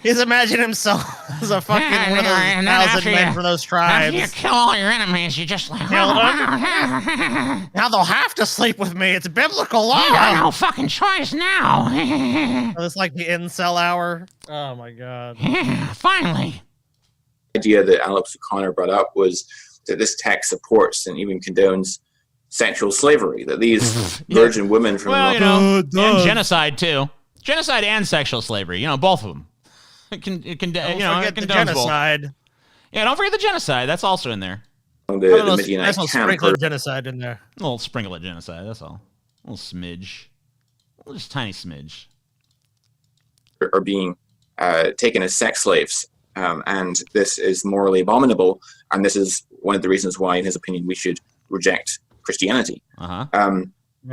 Speaker 2: He's imagining himself as a fucking one of those 1,000 men from those tribes.
Speaker 1: After you kill all your enemies, you just like...
Speaker 2: Now they'll have to sleep with me. It's biblical law.
Speaker 1: You got no fucking choice now.
Speaker 2: It's like the incel hour. Oh, my God.
Speaker 1: Yeah, finally.
Speaker 14: The idea that Alex O'Connor brought up was that this text supports and even condones sexual slavery, that these virgin women from
Speaker 1: and genocide too. Genocide and sexual slavery, both of them. It can
Speaker 2: Don't
Speaker 1: condemns
Speaker 2: forget the
Speaker 1: both.
Speaker 2: genocide.
Speaker 1: Yeah, don't forget the genocide. That's also in there.
Speaker 2: The Midianite sprinkle of genocide in there.
Speaker 1: A little sprinkle of genocide. That's all. A little smidge. Just tiny smidge.
Speaker 14: Are being taken as sex slaves, and this is morally abominable. And this is one of the reasons why, in his opinion, we should reject Christianity. Now,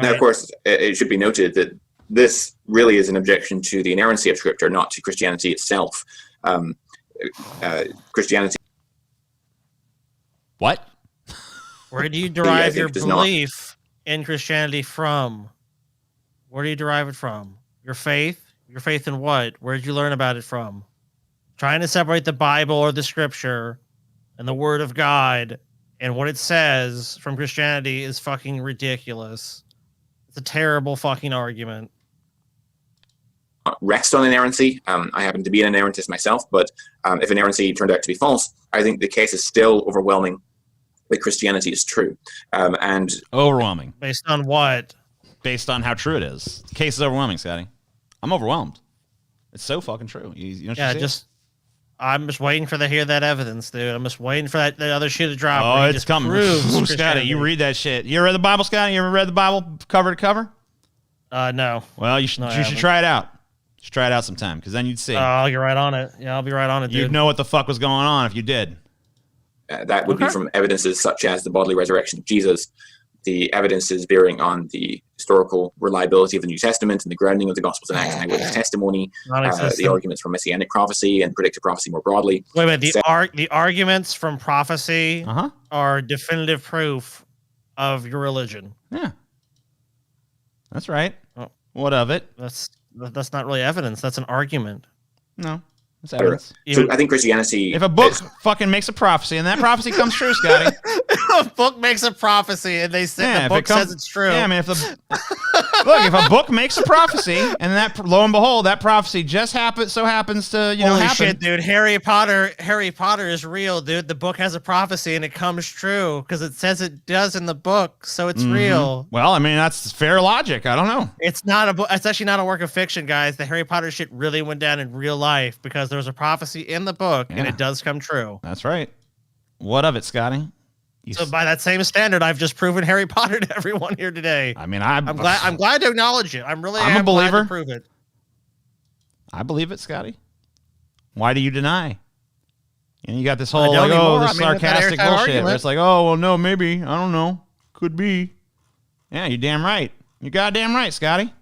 Speaker 14: of course, it should be noted that this really is an objection to the inerrancy of Scripture, not to Christianity itself. Christianity.
Speaker 1: What?
Speaker 2: Where do you derive your belief in Christianity from? Where do you derive it from? Your faith? Your faith in what? Where did you learn about it from? Trying to separate the Bible or the Scripture and the Word of God and what it says from Christianity is fucking ridiculous. It's a terrible fucking argument.
Speaker 14: Rest on inerrancy. I happen to be an inerrantist myself, but if inerrancy turned out to be false, I think the case is still overwhelming that Christianity is true. And
Speaker 1: overwhelming.
Speaker 2: Based on what?
Speaker 1: Based on how true it is. The case is overwhelming, Scotty. I'm overwhelmed. It's so fucking true. You don't
Speaker 2: I'm just waiting for to hear that evidence, dude. I'm just waiting for that other shit to drop.
Speaker 1: Oh, it's coming. Scotty, you read that shit. You ever read the Bible, Scotty? You ever read the Bible cover to cover?
Speaker 2: No.
Speaker 1: Well, you should try it out. You should try it out sometime, because then you'd see.
Speaker 2: I'll get right on it. Yeah, I'll be right on it, dude.
Speaker 1: You'd know what the fuck was going on if you did.
Speaker 14: That would be from evidences such as the bodily resurrection of Jesus, the evidences bearing on the historical reliability of the New Testament and the grounding of the Gospels and Acts and eyewitness testimony, the arguments from messianic prophecy and predictive prophecy more broadly.
Speaker 2: Wait a minute. The arguments from prophecy are definitive proof of your religion.
Speaker 1: Yeah. That's right. Oh. What of it?
Speaker 2: That's not really evidence. That's an argument.
Speaker 1: No. It's evidence.
Speaker 14: So I think Christianity...
Speaker 1: If a book fucking makes a prophecy and that prophecy comes true, Scotty...
Speaker 2: If a book makes a prophecy and they say the book says it's true...
Speaker 1: Yeah, I mean, if a book makes a prophecy and that, lo and behold, that prophecy just happens to,
Speaker 2: Holy
Speaker 1: happen...
Speaker 2: shit, dude. Harry Potter is real, dude. The book has a prophecy and it comes true because it says it does in the book, so it's real.
Speaker 1: Well, I mean, that's fair logic. I don't know.
Speaker 2: It's not a book. It's actually not a work of fiction, guys. The Harry Potter shit really went down in real life because there was a prophecy in the book and it does come true.
Speaker 1: That's right. What of it, Scotty?
Speaker 2: So by that same standard, I've just proven Harry Potter to everyone here today.
Speaker 1: I mean,
Speaker 2: I'm glad to acknowledge it. I'm
Speaker 1: a believer.
Speaker 2: Glad to prove it.
Speaker 1: I believe it, Scotty. Why do you deny? You got this whole this sarcastic bullshit where it's like, oh, well, no, maybe. I don't know. Could be. Yeah, you're damn right. You're goddamn right, Scotty.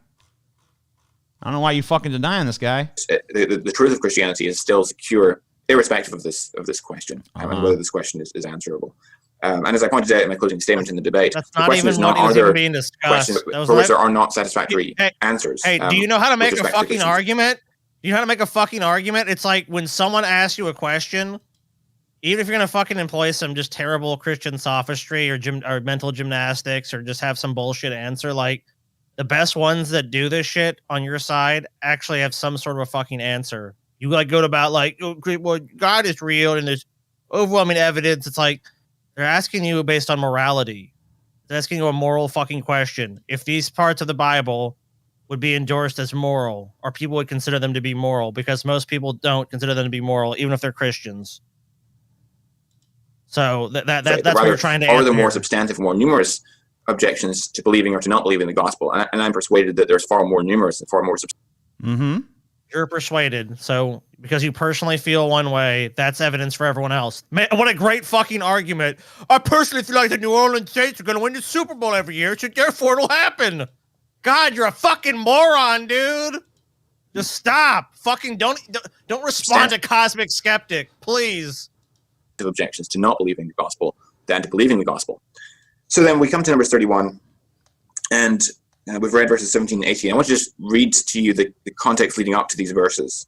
Speaker 1: I don't know why you fucking denying this guy.
Speaker 14: The truth of Christianity is still secure, irrespective of this question, and whether this question is answerable. And as I pointed out in my closing statement in the debate, the question is not are there questions for which there are not satisfactory answers.
Speaker 2: Hey, do you know how to make a fucking argument? Do you know how to make a fucking argument? It's like when someone asks you a question, even if you're gonna fucking employ some just terrible Christian sophistry or mental gymnastics or just have some bullshit answer, like the best ones that do this shit on your side actually have some sort of a fucking answer. You like go to about like, oh, well, God is real and there's overwhelming evidence. It's like they're asking you based on morality. They're asking you a moral fucking question. If these parts of the Bible would be endorsed as moral, or people would consider them to be moral, because most people don't consider them to be moral, even if they're Christians. So that's what you're trying to answer.
Speaker 14: Or the more substantive, more numerous objections to believing or to not believing the gospel. And I'm persuaded that there's far more numerous and far more substantive.
Speaker 2: You're persuaded. So because you personally feel one way, that's evidence for everyone else. Man, what a great fucking argument. I personally feel like the New Orleans Saints are going to win the Super Bowl every year, so therefore it'll happen. God, you're a fucking moron, dude. Just stop. Fucking don't respond to Cosmic Skeptic, please.
Speaker 14: Objections to not believing the gospel than to believing the gospel. So then we come to Numbers 31, and we've read verses 17 and 18. I want to just read to you the context leading up to these verses.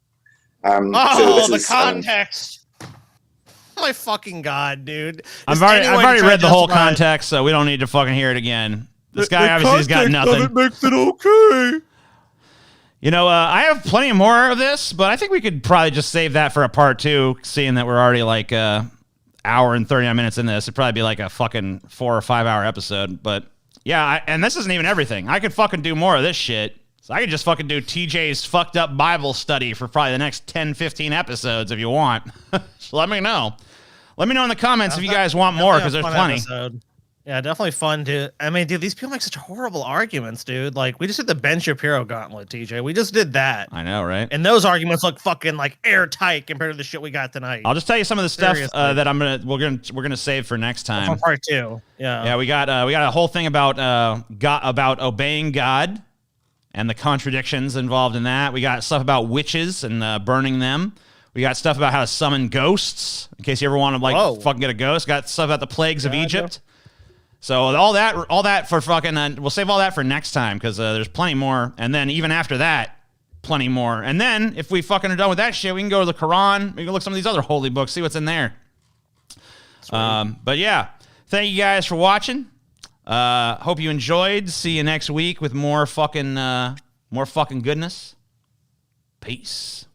Speaker 2: The context. My fucking God, dude.
Speaker 1: I've already read the whole context, so we don't need to fucking hear it again. This guy obviously has got nothing.
Speaker 5: It makes it okay.
Speaker 1: You know, I have plenty more of this, but I think we could probably just save that for a part 2, seeing that we're already like hour and 39 minutes in this. It'd probably be like a fucking 4 or 5 hour episode. But yeah, and this isn't even everything. I could fucking do more of this shit. So I could just fucking do TJ's fucked up Bible study for probably the next 10, 15 episodes if you want. So let me know. Let me know in the comments if you guys want more, because there's plenty.
Speaker 2: Episode. Yeah, definitely fun to. I mean, dude, these people make such horrible arguments, dude. Like, we just did the Ben Shapiro gauntlet, TJ. We just did that.
Speaker 1: I know, right?
Speaker 2: And those arguments look fucking like airtight compared to the shit we got tonight.
Speaker 1: I'll just tell you some of the stuff that we're gonna save for next time.
Speaker 2: For part 2. Yeah.
Speaker 1: Yeah, we got a whole thing about about obeying God and the contradictions involved in that. We got stuff about witches and burning them. We got stuff about how to summon ghosts, in case you ever want to fucking get a ghost. Got stuff about the plagues of Egypt. So all that for fucking, we'll save all that for next time, because there's plenty more. And then even after that, plenty more. And then if we fucking are done with that shit, we can go to the Quran. We can look at some of these other holy books, see what's in there. But yeah, thank you guys for watching. Hope you enjoyed. See you next week with more fucking goodness. Peace.